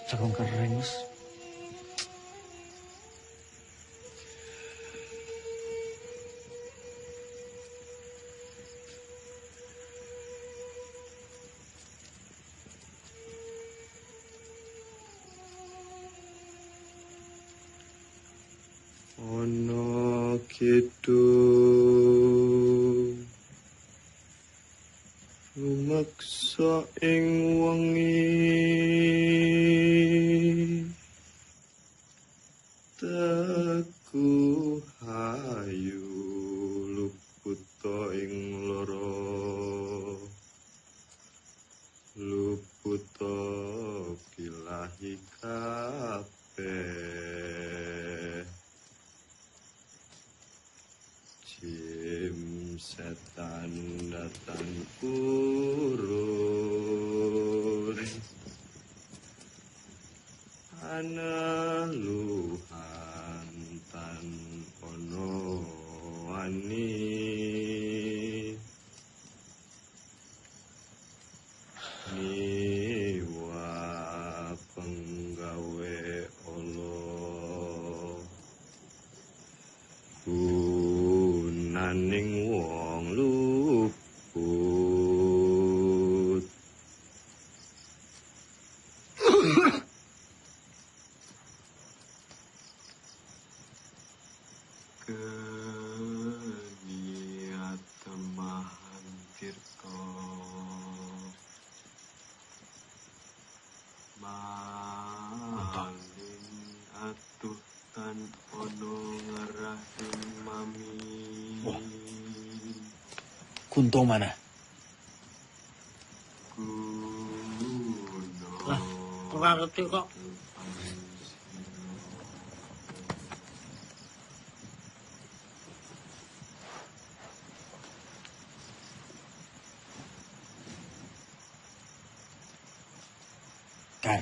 Jagung kering, Mus. Ono gitu lumaksa ing wengi teku hayu luputa ing loro luputa kilahi kabeh Jim setan datang kurun ana luhan tan ono wani niwa penggawe Allah gunaning wong luput keniat temahan tirta malin atuh tan ono ngerahing mami. Kunto mana? Lah, ora ngerti kok. Kai,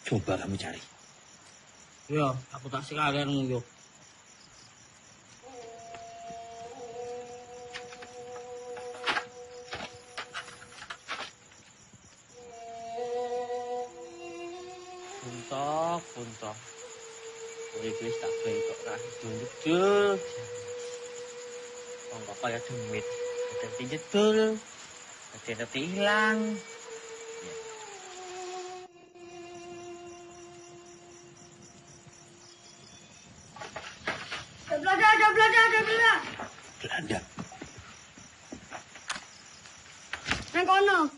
coba kamu cari. Ya, aku tak sekalian nguyuh. Puntok. Kowe wis tak bentuk ra ndudul. Wong kok kaya demit. Dadi jedul. Dadi ilang. Belanda. Belanda. Nang kono.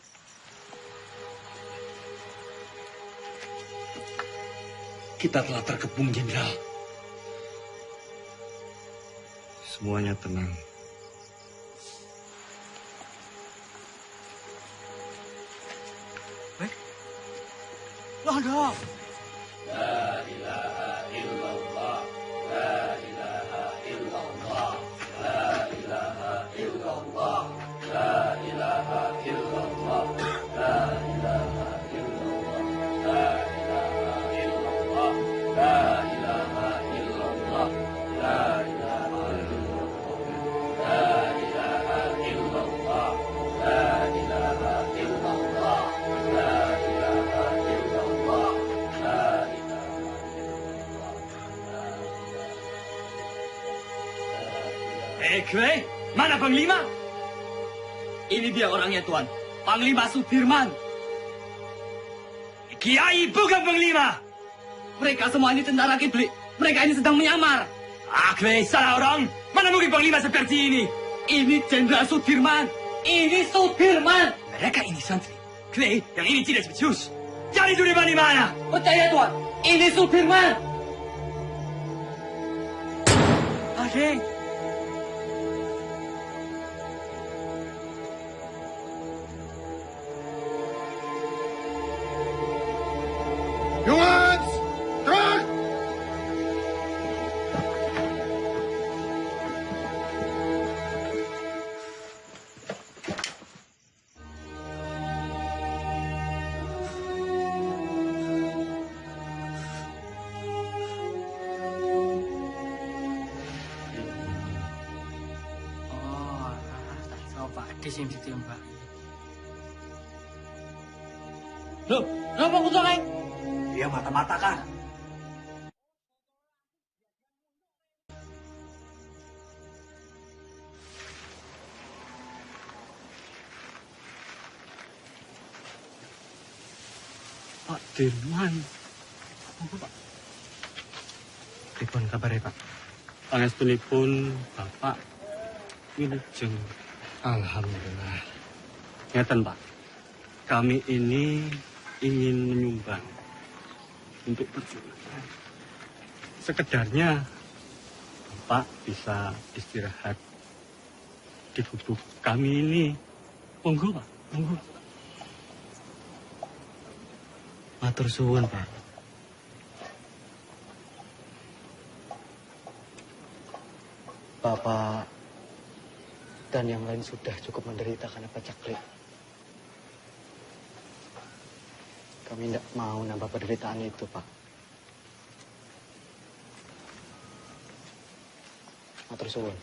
Kita telah terkepung, Jenderal. Semuanya tenang. Lada. La ilaha illallah. La ilaha illallah. La ilaha illallah. La ilaha illallah. La ilaha illallah. La ilaha illallah. La ilaha illallah. La ilaha illallah. La ilaha illallah. La ilaha illallah. La ilaha illallah. Kwei, mana Panglima? Ini dia orangnya, Tuan. Panglima Sudirman. Kiai bukan Panglima. Mereka semua ini tentara kiblik. Mereka ini sedang menyamar. Kwei, salah orang. Mana mungkin Panglima seperti ini? Ini Jenderal Sudirman. Ini Sudirman. Mereka ini santri. Kwei, yang ini tidak becus. Cari Sudirman di mana? Percaya, Tuan. Ini Sudirman. Adeng. Jongens, terug! Coba di sini ditembak. Loh, kenapa kau tahu? Dia mata-matakan. Pak Dirman. Pak. Pripun kabare, Pak? Pangestunipun Bapak wilujeng. Alhamdulillah. Ngeten, Pak. Kami ini ingin menyumbang untuk perjuangan. Sekedarnya Bapak bisa istirahat di gubuk kami ini. Monggo, Pak. Monggo. Matur suwun, Pak. Bapak dan yang lain sudah cukup menderita karena pacaklik. Kami tidak mau nambah penderitaan itu, Pak. Matur suwun.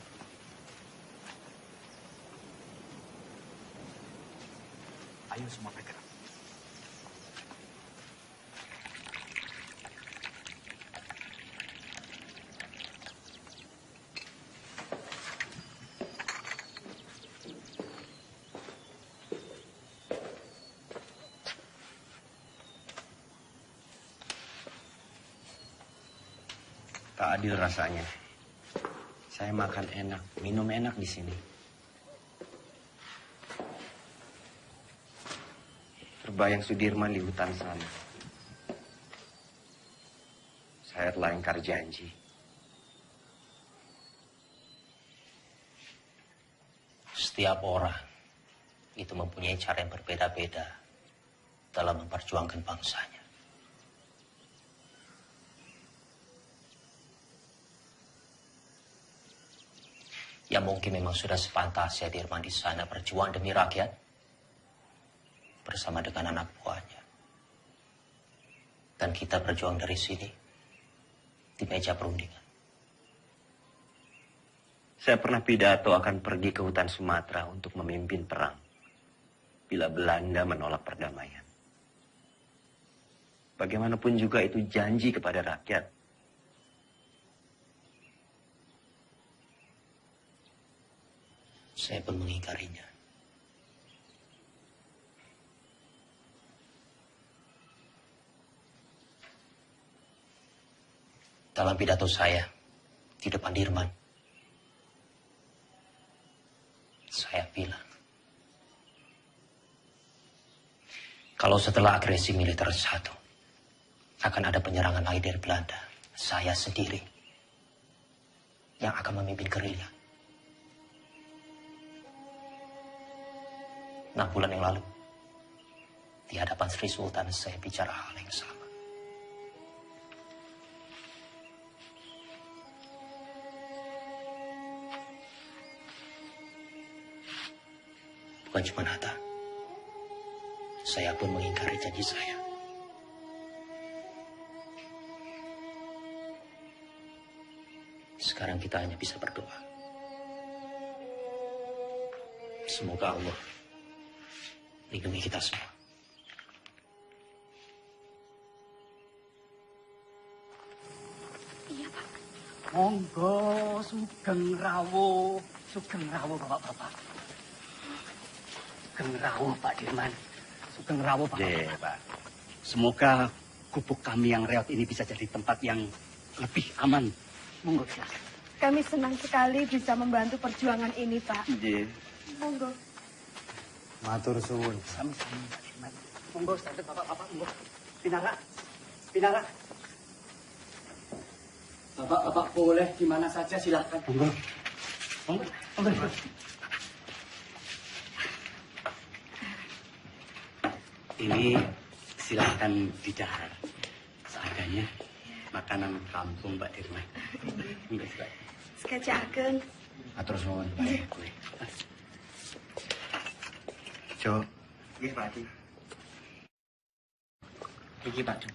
Ayo semua bergerak. Tak adil rasanya. Saya makan enak, minum enak di sini. Terbayang Sudirman di hutan sana. Saya telah ingkar janji. Setiap orang itu mempunyai cara yang berbeda-beda dalam memperjuangkan bangsanya. Ya mungkin memang sudah sepantasnya Dirman di sana berjuang demi rakyat bersama dengan anak buahnya. Dan kita berjuang dari sini di meja perundingan. Saya pernah pidato akan pergi ke hutan Sumatera untuk memimpin perang bila Belanda menolak perdamaian. Bagaimanapun juga itu janji kepada rakyat. Saya pun mengingkarinya. Dalam pidato saya di depan Dirman, saya bilang, kalau setelah agresi militer satu, akan ada penyerangan lagi dari Belanda. Saya sendiri yang akan memimpin gerilya. 6 bulan yang lalu, di hadapan Sri Sultan saya bicara hal yang sama. Bukan cuma Hatta, saya pun mengingkari janji saya. Sekarang kita hanya bisa berdoa. Semoga Allah lindungi kita semua. Iya, Pak. Monggo, Sugeng Rawuh Bapak-bapak. Sugeng Rawuh, Pak Dirman. Sugeng Rawuh, Pak. Iya, Pak. Semoga gubuk kami yang reot ini bisa jadi tempat yang lebih aman. Monggo, silakan. Kami senang sekali bisa membantu perjuangan ini, Pak. Iya. Monggo. Matur suwun. Sami-sami, Pak Dirman. Monggo, sadar Bapak-bapak, monggo. Pinara. Bapak-bapak boleh di mana saja, silakan. Monggo. Ini silakan didahar. Seadanya makanan kampung, Pak Dirman. Monggo, silakan. Sekecakaken. Matur suwun. Jo. Nggih, Pak Di. Iki, Pak Di.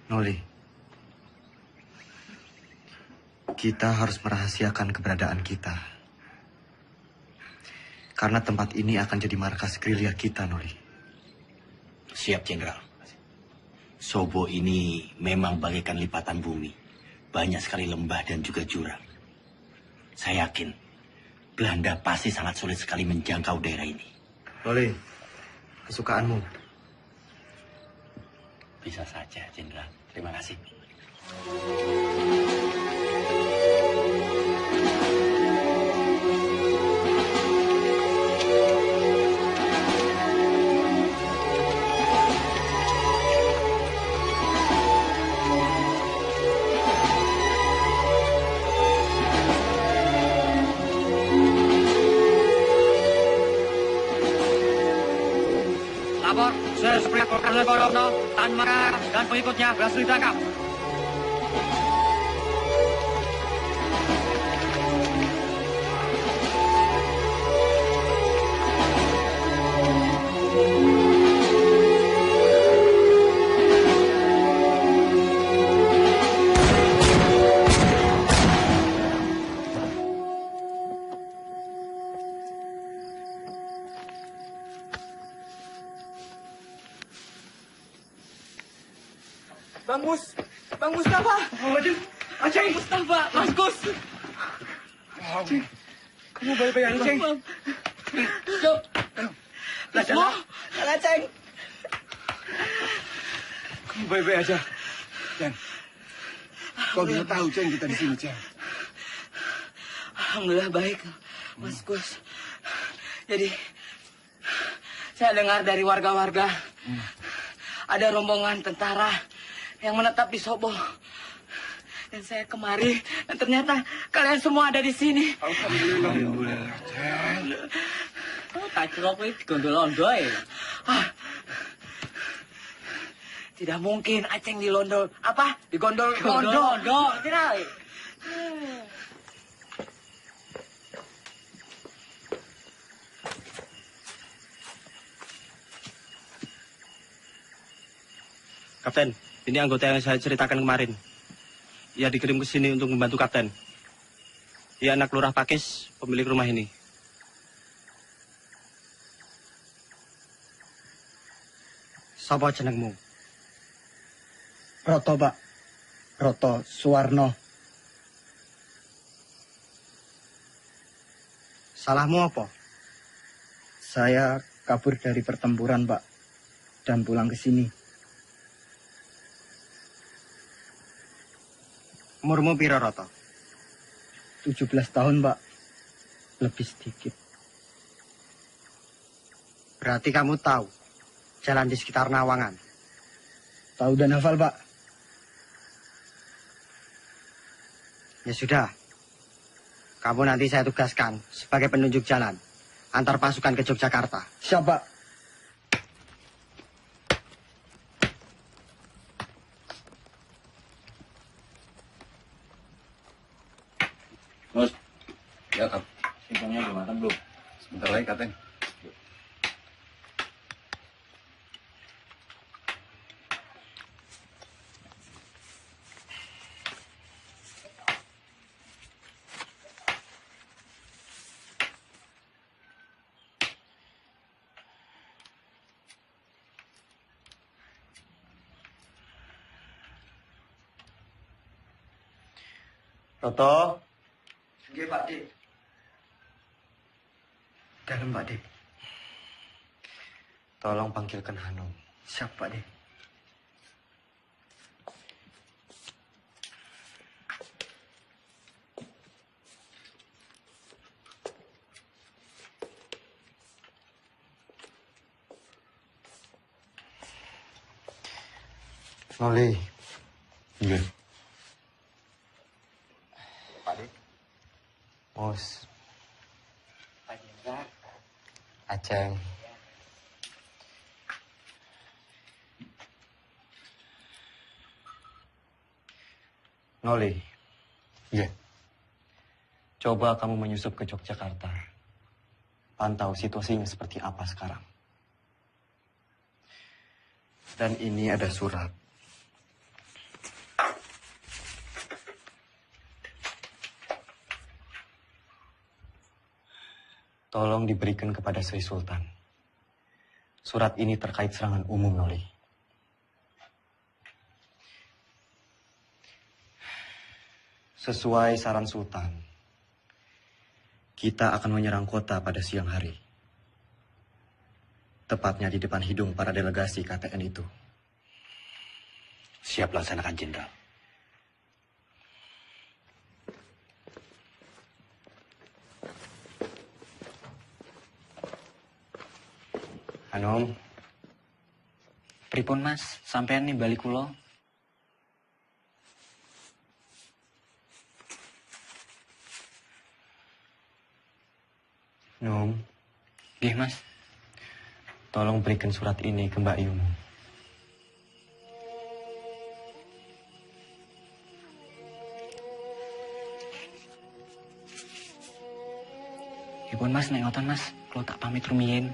Noli, kita harus merahasiakan keberadaan kita. Karena tempat ini akan jadi markas gerilya kita, Noli. Siap, Jenderal. Sobo ini memang bagaikan lipatan bumi. Banyak sekali lembah dan juga jurang. Saya yakin Belanda pasti sangat sulit sekali menjangkau daerah ini. Noli, kesukaanmu. Bisa saja, Jenderal. Terima kasih. Lapor, Sesuai Kolonel Korono, Tan Mara, dan pengikutnya berhasil ditangkap. Bang Mustafa. Aceh, Mustafa, Mas Gus. Aceh, kamu baik-baik aja, Aceh? Cuk. Semua, Aceh. Kamu baik-baik aja. Ceng, kau bisa tahu, Ceng, kita di sini, Ceng. Alhamdulillah baik, Mas Gus. Jadi, saya dengar dari warga-warga, ada rombongan tentara yang menetap di Sobo. Dan saya kemari, dan ternyata kalian semua ada di sini. Alhamdulillah. Oh, tak kira kowe digondol-ondo ya. Tidak mungkin Aceng dilondol. Apa? Digondol-ondo. Kira. Kapten, ini anggota yang saya ceritakan kemarin. Ia dikirim ke sini untuk membantu Kapten. Ia anak Lurah Pakis, pemilik rumah ini. Sapa jenengmu? Roto, Pak. Roto Suwarno. Salahmu apa? Saya kabur dari pertempuran, Pak. Dan pulang ke sini. Umurmu piro, Roto? 17 tahun, Pak. Lebih sedikit. Berarti kamu tahu jalan di sekitar Nawangan. Tahu dan hafal, Pak. Ya sudah. Kamu nanti saya tugaskan sebagai penunjuk jalan antar pasukan ke Yogyakarta. Siap, Pak. Bos, ya Kap. Singkongnya udah matang belum? Sebentar lagi, Kapten. Toto. Nggih, Pak Dik. Dalam, Pak Dik. Tolong panggilkan Hanum. Siap, Pak Dik. Noli. Iya. Pak Dik. Mus. Pak Jenderal. Aceng. Noli. Iya. Coba kamu menyusup ke Yogyakarta. Pantau situasinya seperti apa sekarang. Dan ini ada surat. Tolong diberikan kepada Sri Sultan. Surat ini terkait serangan umum, Noli. Sesuai saran Sultan, kita akan menyerang kota pada siang hari. Tepatnya di depan hidung para delegasi KTN itu. Siap laksanakan, Jenderal. Hanum. Pripun Mas, sampean nih balik kula. Nom. Nggih, Mas. Tolong berikan surat ini ke Mbak Yumu. Ipun Mas, nek ngoten Mas, kula tak pamit rumiyin.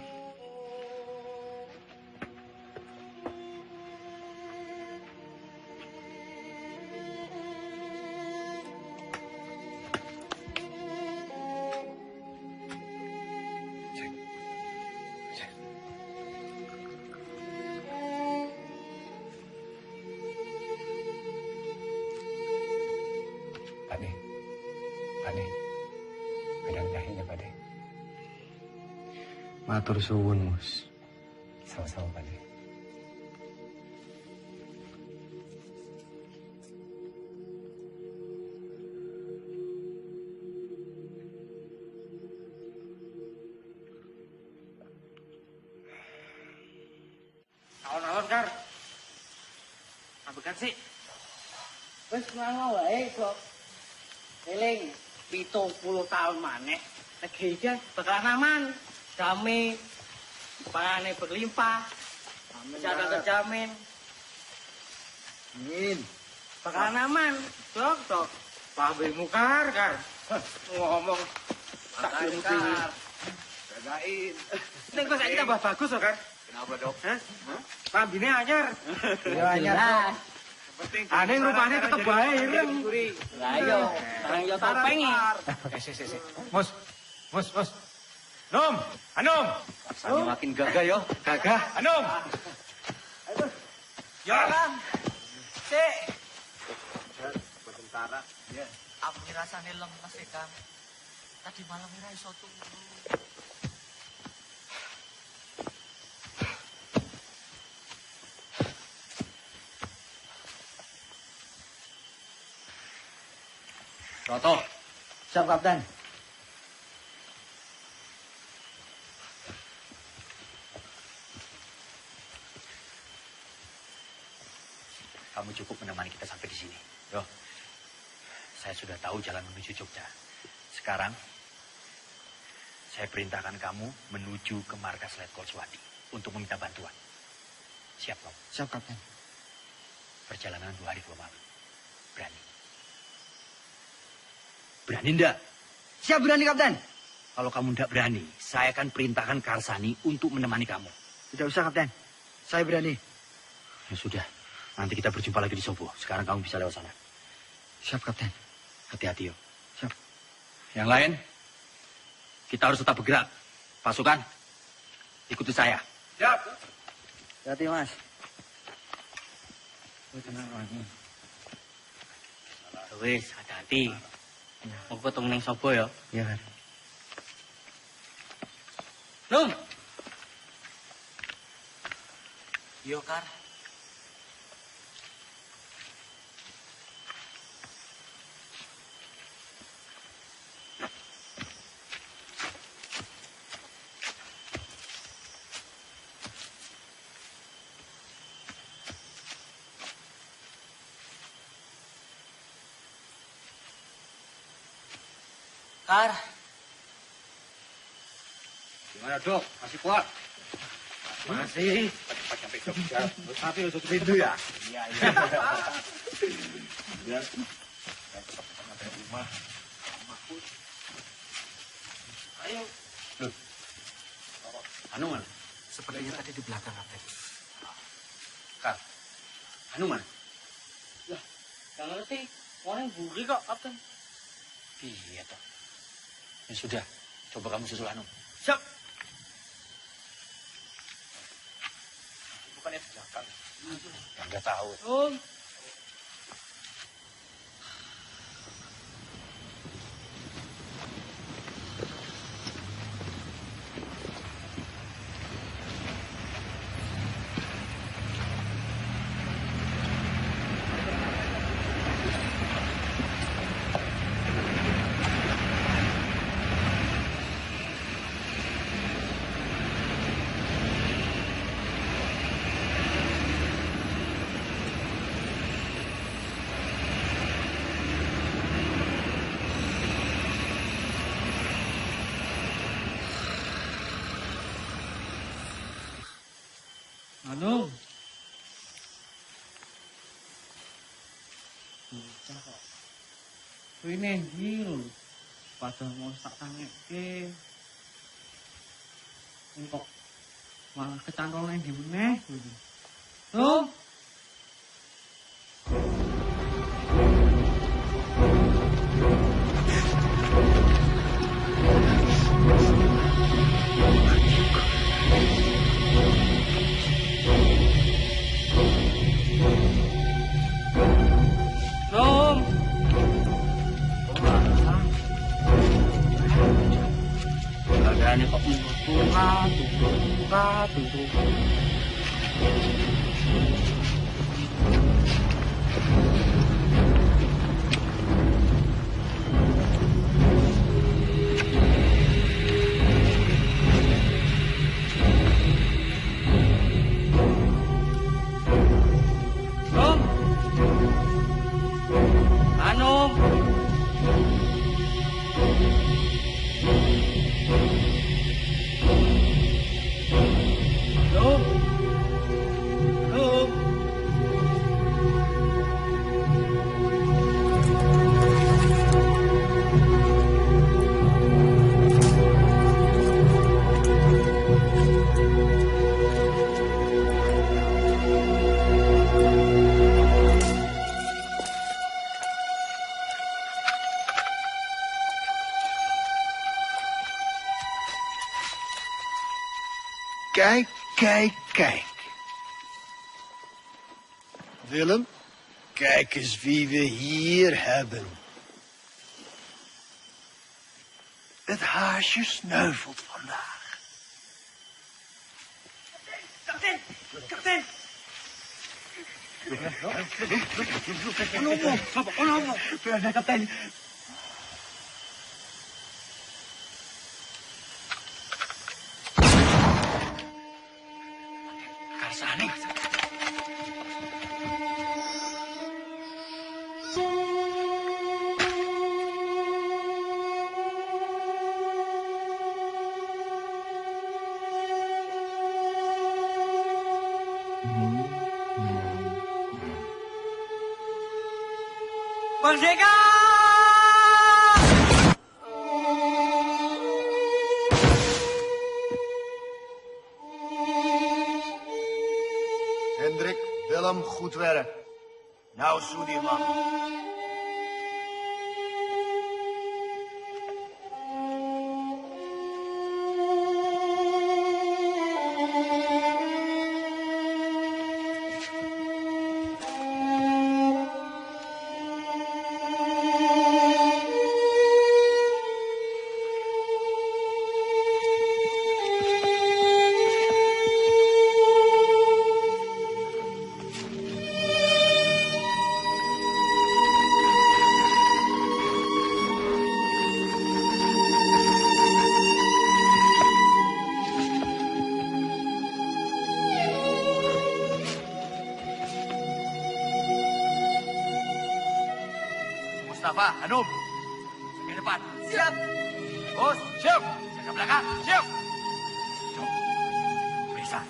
Matur suwun, Mus. Sama-sama, Pak Dik. Alon-alon, Kar. Ambekan sih. Wes ngono wae kok. Eling 70 tahun maneh. Negeri iki bakalan aman. Damai, pangannya berlimpah, kesehatan terjamin. Amin. Bakalan aman, dok. Pabe mukar, Kar. Ngomong tak Kar. jagain. Ini kok saya tambah bagus loh, Kar. Kenapa, Dok? Pambine anyar. Iya, anyar. Aneh rupanya tetep bae ireng. Lah iya, barang yo topengi. Si. Mus. Nom, Hanum. Rasanya makin gagah yo. Gagah, Hanum. Jalan. Sik. Sementara. Ya. Aku rasane lemes e, Kang. Tadi malam ora iso turu. Toto. Siap, Kapten. kamu cukup menemani kita sampai di sini. Yo, saya sudah tahu jalan menuju Jogja. Sekarang, saya perintahkan kamu menuju ke markas Letkol Swati untuk meminta bantuan. Siap, kamu? Siap, Kapten. Perjalanan 2 hari 2 malam. Berani? Berani enggak? Siap, berani, Kapten. Kalau kamu enggak berani, saya akan perintahkan Karsani untuk menemani kamu. Tidak usah, Kapten. Saya berani. Ya sudah, nanti kita berjumpa lagi di Sobo. Sekarang kamu bisa lewat sana. Siap, Kapten. Hati-hati, yo. Siap. Yang lain, kita harus tetap bergerak. Pasukan, ikuti saya. Siap. Hati, Mas. Wis, hati-hati. Mau ketemu neng Sobo ya? Iya, Kar. Num. Yo, Kar. Kar. Gimana, Dok? Masih kuat? Masih. Cepat sampai Jogja. Tapi untuk pintu ya? Iya, iya. Ya. Sampai rumah. Ayo. Loh. Anu mana? Sepertinya tadi di belakang, Kapten. Kak, Anu mana? Lah, gak ngerti. Orang buri kok, Kapten. Iya, toh. Ya sudah, coba kamu susul Anu. Siap. Bukannya di belakang. Enggak tahu. Anu. Bocah kok. Kuwi nendi lho. Padahal mau tak tangekke. Kok malah kecantol nang ndi meneh. Tuh. Rom. Keadaannya kok tunggu. Rom. Anu. Rom. Rom. Kijk, kijk, kijk. Willem, kijk eens wie we hier hebben. Het haasje sneuvelt vandaag. Kapten! Kapten! Berada, Kapten. Karsani. Merdeka! Hendrik, Willem, goed werk. Nou, Sudirman. Mustafa, Hanum, ke depan. Siap. Bos, siap. Jaga belakang, siap. Periksa.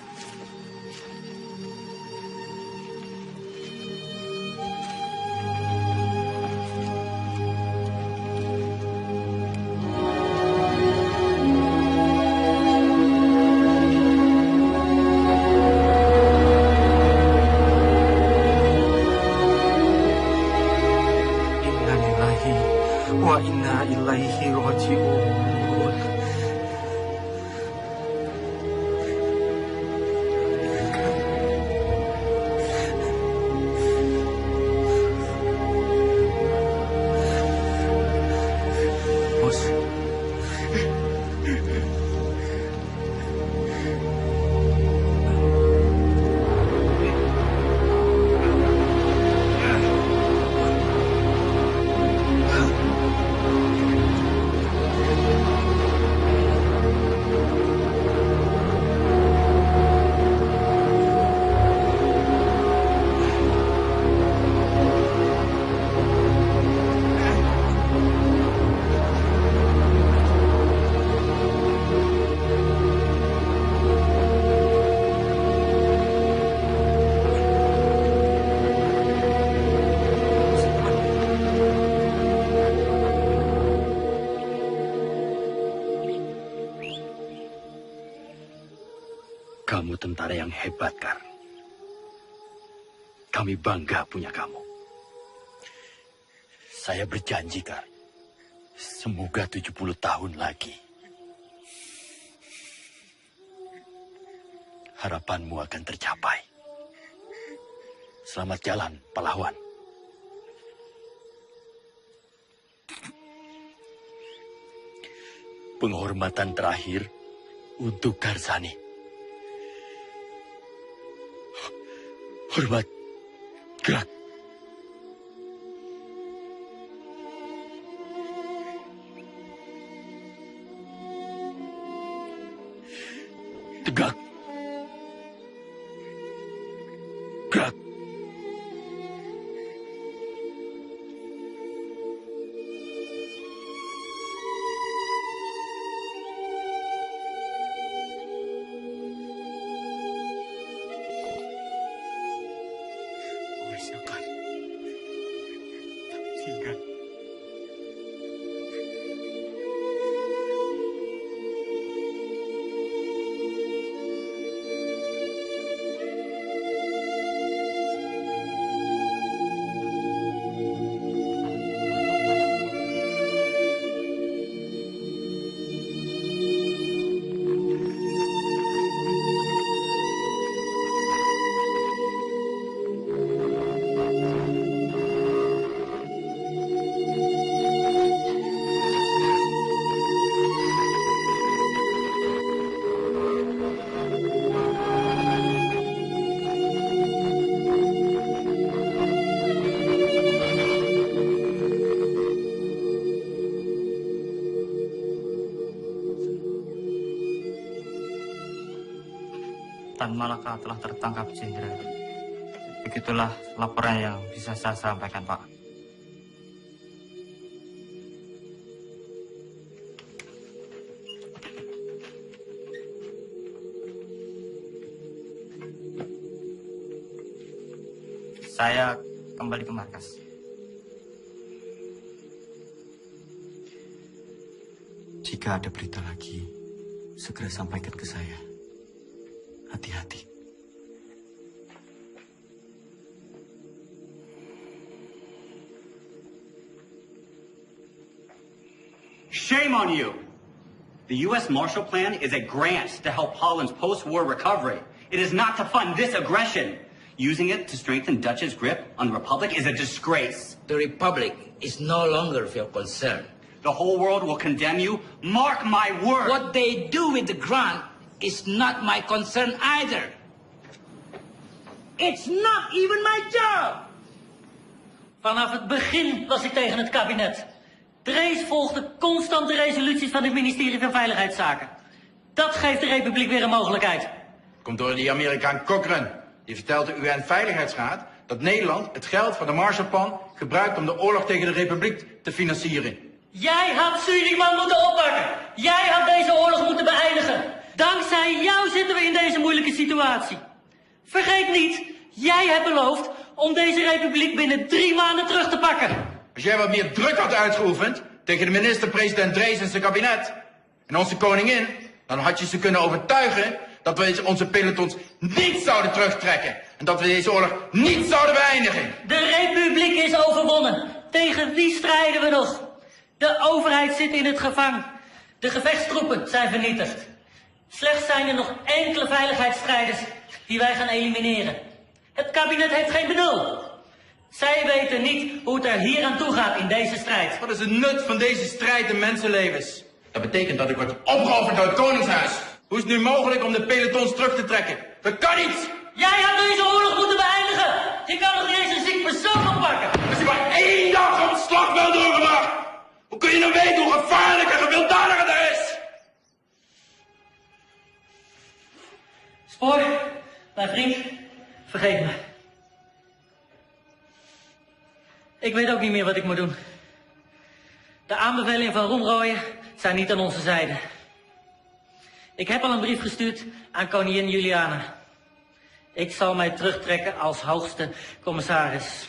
Wa inna ilaihi raji'un. Bos. Kamu tentara yang hebat, Kar. Kami bangga punya kamu. Saya berjanji, Kar. Semoga 70 tahun lagi. Harapanmu akan tercapai. Selamat jalan, pahlawan. Penghormatan terakhir untuk Karzani. Hormat, gerak. Tegak. Gerak. Silakan. Tinggal. Tan Malaka telah tertangkap, Jenderal. Begitulah laporan yang bisa saya sampaikan, Pak. Saya kembali ke markas. Jika ada berita lagi, segera sampaikan ke saya. Hati-hati. Shame on you! The U.S. Marshall Plan is a grant to help Holland's post-war recovery. It is not to fund this aggression. Using it to strengthen Dutch's grip on the Republic is a disgrace. The Republic is no longer of your concern. The whole world will condemn you. Mark my word. What they do with the grant is not my concern either. It's not even my job. Vanaf het begin was ik tegen het kabinet. Drees volgde constant de resoluties van het ministerie van Veiligheidszaken. Dat geeft de Republiek weer een mogelijkheid. Komt door die Amerikaan Cochrane. Die vertelt de UN-veiligheidsraad dat Nederland het geld van de Marshallplan gebruikt om de oorlog tegen de Republiek te financieren. Jij had Suriname moeten oppakken. Jij had deze oorlog moeten beëindigen. Dankzij jou zitten we in deze moeilijke situatie. Vergeet niet, jij hebt beloofd om deze republiek binnen 3 maanden terug te pakken. Als jij wat meer druk had uitgeoefend tegen de minister-president Drees en zijn kabinet en onze koningin, dan had je ze kunnen overtuigen dat we onze pelotons niet zouden terugtrekken en dat we deze oorlog niet zouden beëindigen. De republiek is overwonnen. Tegen wie strijden we nog? De overheid zit in het gevangen. De gevechtstroepen zijn vernietigd. Slechts zijn er nog enkele veiligheidsstrijders die wij gaan elimineren. Het kabinet heeft geen benul. Zij weten niet hoe het er hier aan toe gaat in deze strijd. Wat is het nut van deze strijd in mensenlevens? Dat betekent dat ik word opgeofferd door het Koningshuis. Hoe is het nu mogelijk om de pelotons terug te trekken? Dat kan niet! Jij had deze oorlog moeten beëindigen! Je kan nog niet eens een ziek persoon oppakken! Als je maar 1 dag op het slagveld doorgebracht! Hoe kun je nou weten hoe gevaarlijk en gewelddadig het is? Spoor, mijn vriend, vergeet me. Ik weet ook niet meer wat ik moet doen. De aanbevelingen van Roemrooyen zijn niet aan onze zijde. Ik heb al een brief gestuurd aan koningin Juliana. Ik zal mij terugtrekken als hoogste commissaris.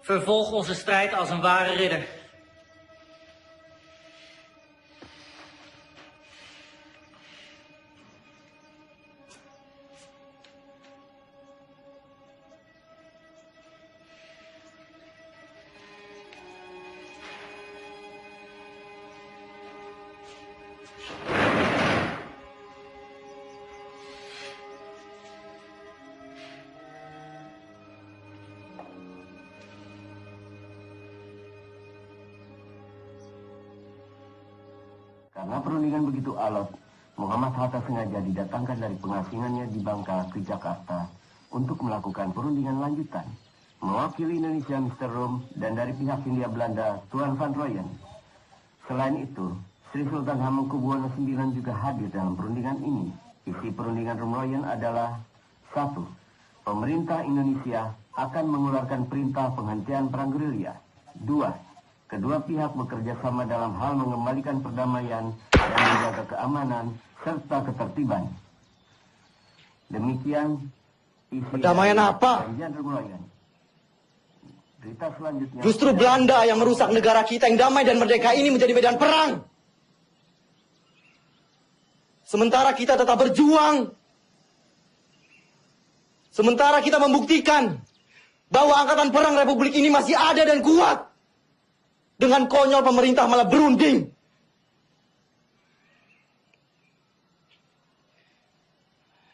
Vervolg onze strijd als een ware ridder. Karena perundingan begitu alot, Muhammad Hatta sengaja didatangkan dari pengasingannya di Bangka ke Jakarta untuk melakukan perundingan lanjutan. Mewakili Indonesia Mr. Rom dan dari pihak Hindia Belanda Tuan Van Rooyen. Selain itu, Sri Sultan Hamengkubuwono IX juga hadir dalam perundingan ini. Isi perundingan Roem-Rooyen adalah 1. Pemerintah Indonesia akan mengeluarkan perintah penghentian perang gerilya. 2. Kedua pihak bekerja sama dalam hal mengembalikan perdamaian dan menjaga keamanan serta ketertiban. Demikian isi Perdamaian apa? perjanjian Roem-Rooyen. Berita selanjutnya. Justru Belanda yang merusak negara kita yang damai dan merdeka ini menjadi medan perang. Sementara kita tetap berjuang. Sementara kita membuktikan bahwa angkatan perang Republik ini masih ada dan kuat. Dengan konyol pemerintah malah berunding.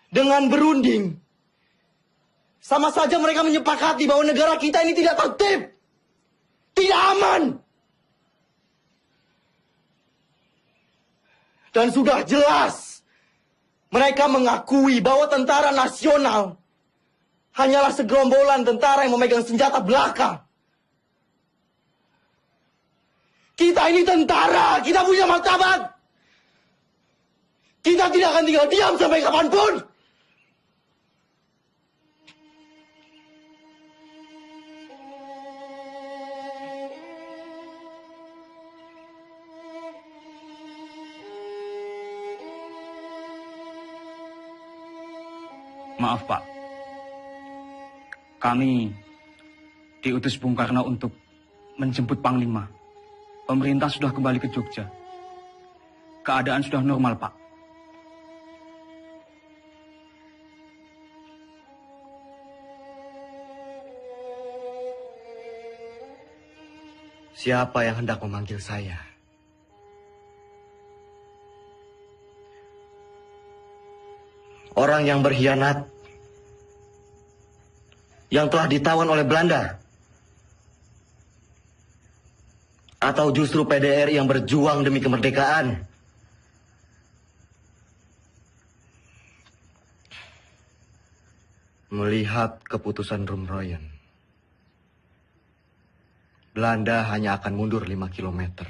Dengan berunding, sama saja mereka menyepakati bahwa negara kita ini tidak tertib, tidak aman. Dan sudah jelas, mereka mengakui bahwa tentara nasional hanyalah segerombolan tentara yang memegang senjata belaka. Kita ini tentara, kita punya martabat. Kita tidak akan tinggal diam sampai kapanpun. Maaf, Pak. Kami diutus Bung Karno untuk menjemput Panglima. Pemerintah sudah kembali ke Jogja. Keadaan sudah normal, Pak. Siapa yang hendak memanggil saya? Orang yang berkhianat, yang telah ditawan oleh Belanda, atau justru PDRI yang berjuang demi kemerdekaan? Melihat keputusan Rumroyen, Belanda hanya akan mundur 5 km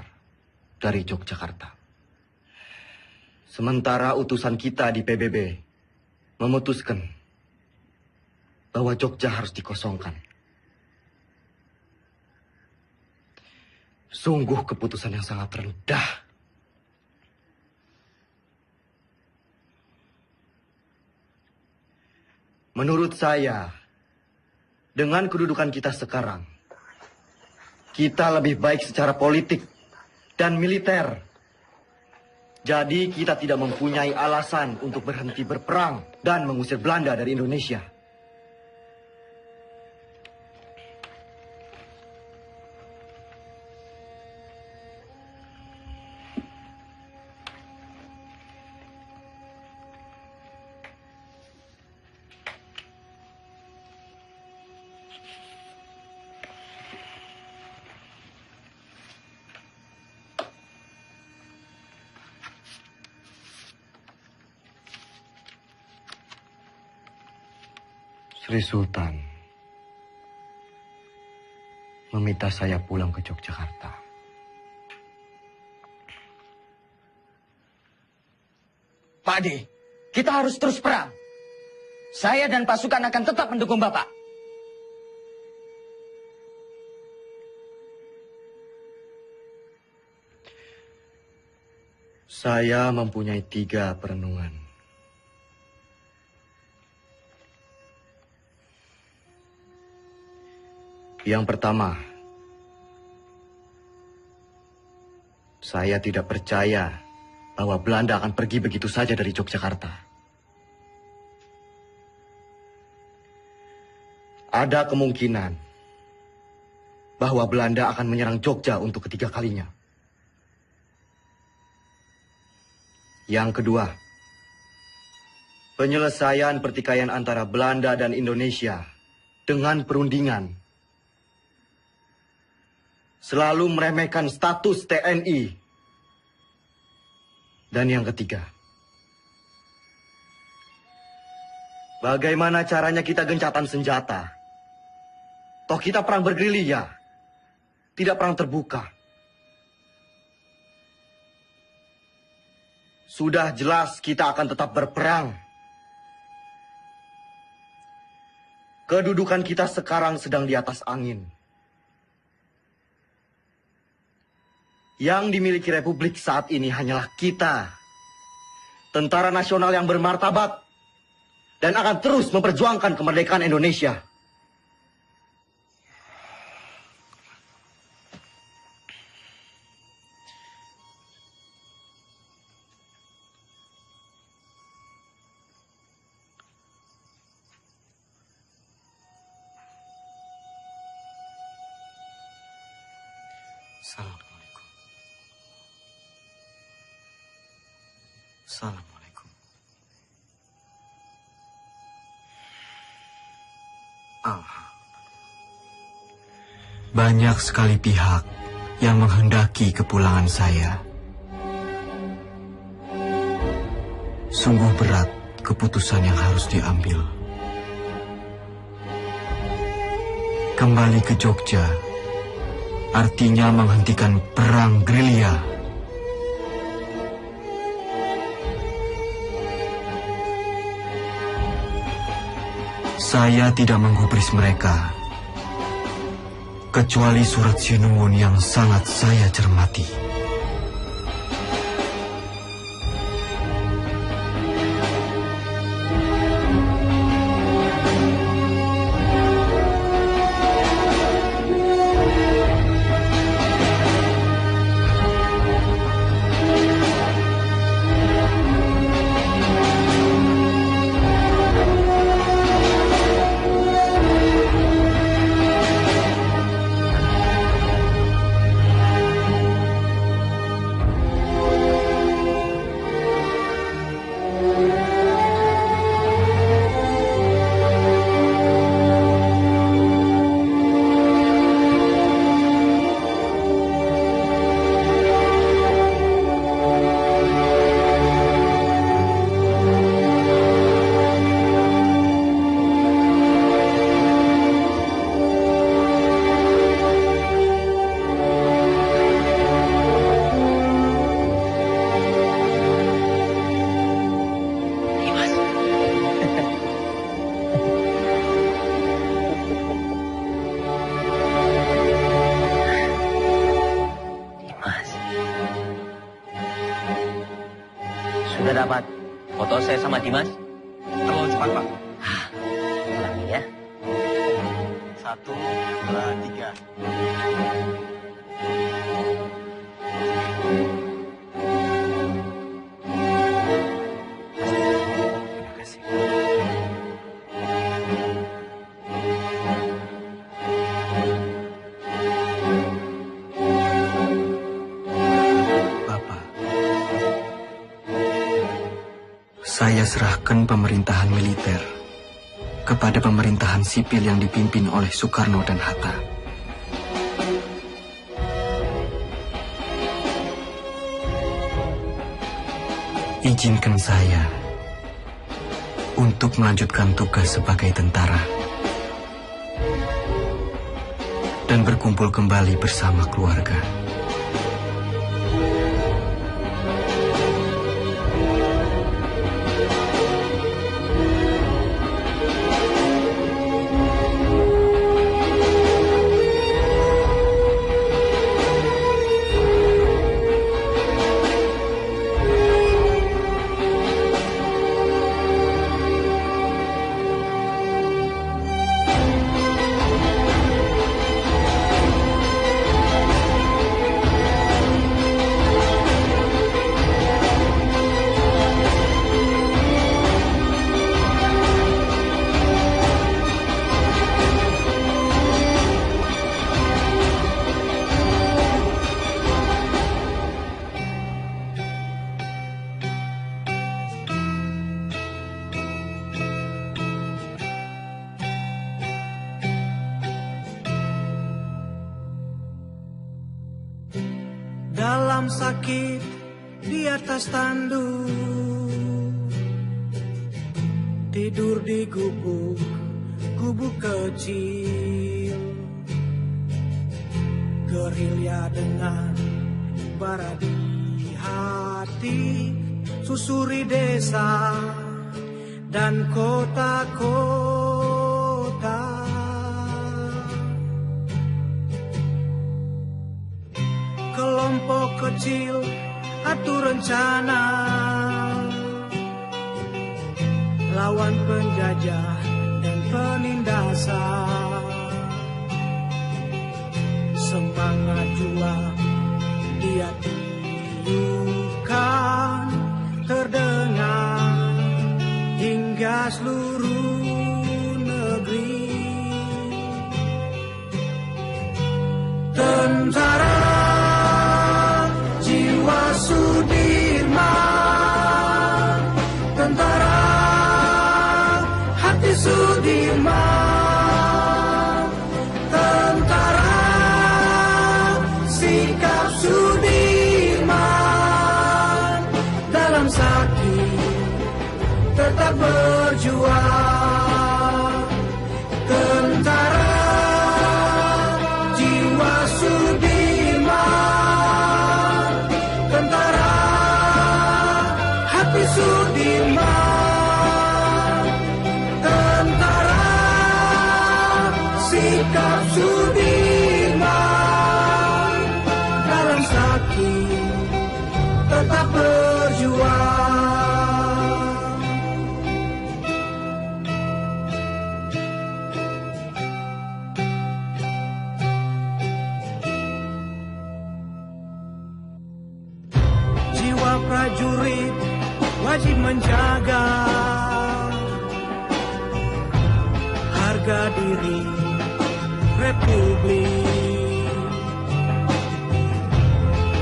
dari Yogyakarta. Sementara utusan kita di PBB memutuskan bahwa Jogja harus dikosongkan. Sungguh keputusan yang sangat rendah. Menurut saya, dengan kedudukan kita sekarang, kita lebih baik secara politik dan militer. Jadi kita tidak mempunyai alasan untuk berhenti berperang dan mengusir Belanda dari Indonesia. Sri Sultan meminta saya pulang ke Yogyakarta. Pak De, kita harus terus perang. Saya dan pasukan akan tetap mendukung Bapak. Saya mempunyai 3 perenungan. Yang pertama, saya tidak percaya bahwa Belanda akan pergi begitu saja dari Yogyakarta. Ada kemungkinan bahwa Belanda akan menyerang Jogja untuk ketiga kalinya. Yang kedua, penyelesaian pertikaian antara Belanda dan Indonesia dengan perundingan. Selalu meremehkan status TNI. Dan yang ketiga, bagaimana caranya kita gencatan senjata? Toh kita perang bergerilya, tidak perang terbuka. Sudah jelas kita akan tetap berperang. Kedudukan kita sekarang sedang di atas angin. Yang dimiliki Republik saat ini hanyalah kita, tentara nasional yang bermartabat, dan akan terus memperjuangkan kemerdekaan Indonesia. Assalamualaikum. Banyak sekali pihak yang menghendaki kepulangan saya. Sungguh berat keputusan yang harus diambil. Kembali ke Jogja artinya menghentikan perang gerilya. Saya tidak menggubris mereka, kecuali surat Sinuwun yang sangat saya cermati. dapat foto saya sama Dimas? Terlalu cepat, Pak. Ulangi ya. 1, 2, 3. Saya serahkan pemerintahan militer kepada pemerintahan sipil yang dipimpin oleh Soekarno dan Hatta. Izinkan saya untuk melanjutkan tugas sebagai tentara dan berkumpul kembali bersama keluarga. Dalam sakit di atas tanduk, tidur di gubuk kecil, gerilya dengan bara di hati, susuri desa dan kota-kota. Kelompok kecil atur rencana lawan penjajah dan penindasan. Semangat juang dia tiupkan terdengar hingga seluruh negeri. Tentara jiwa Sudirman, tentara hati Sudirman, tentara sikap Sudirman, dalam sakit tetap berjuang. Tentara jiwa Sudirman, tentara hati Sudirman, tentara sikap Sudirman, dalam sakit tetap berjuang. Jiwa prajurit wajib menjaga harga diri Republik.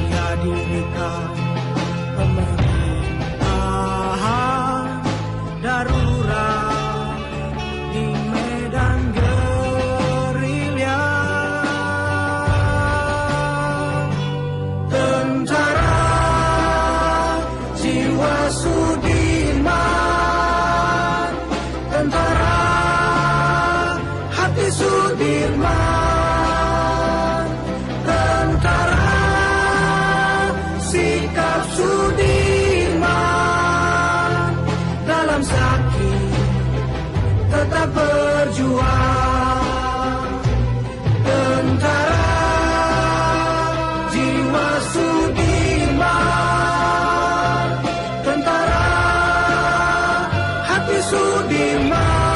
Ia dirikan pemerintahan darurat di medan gerilya. Tentara jiwa Sudirman, tentara hati Sudirman, tentara sikap Sudirman, dalam sakit tetap berjuang. Tentara jiwa Sudirman, tentara Sudirman.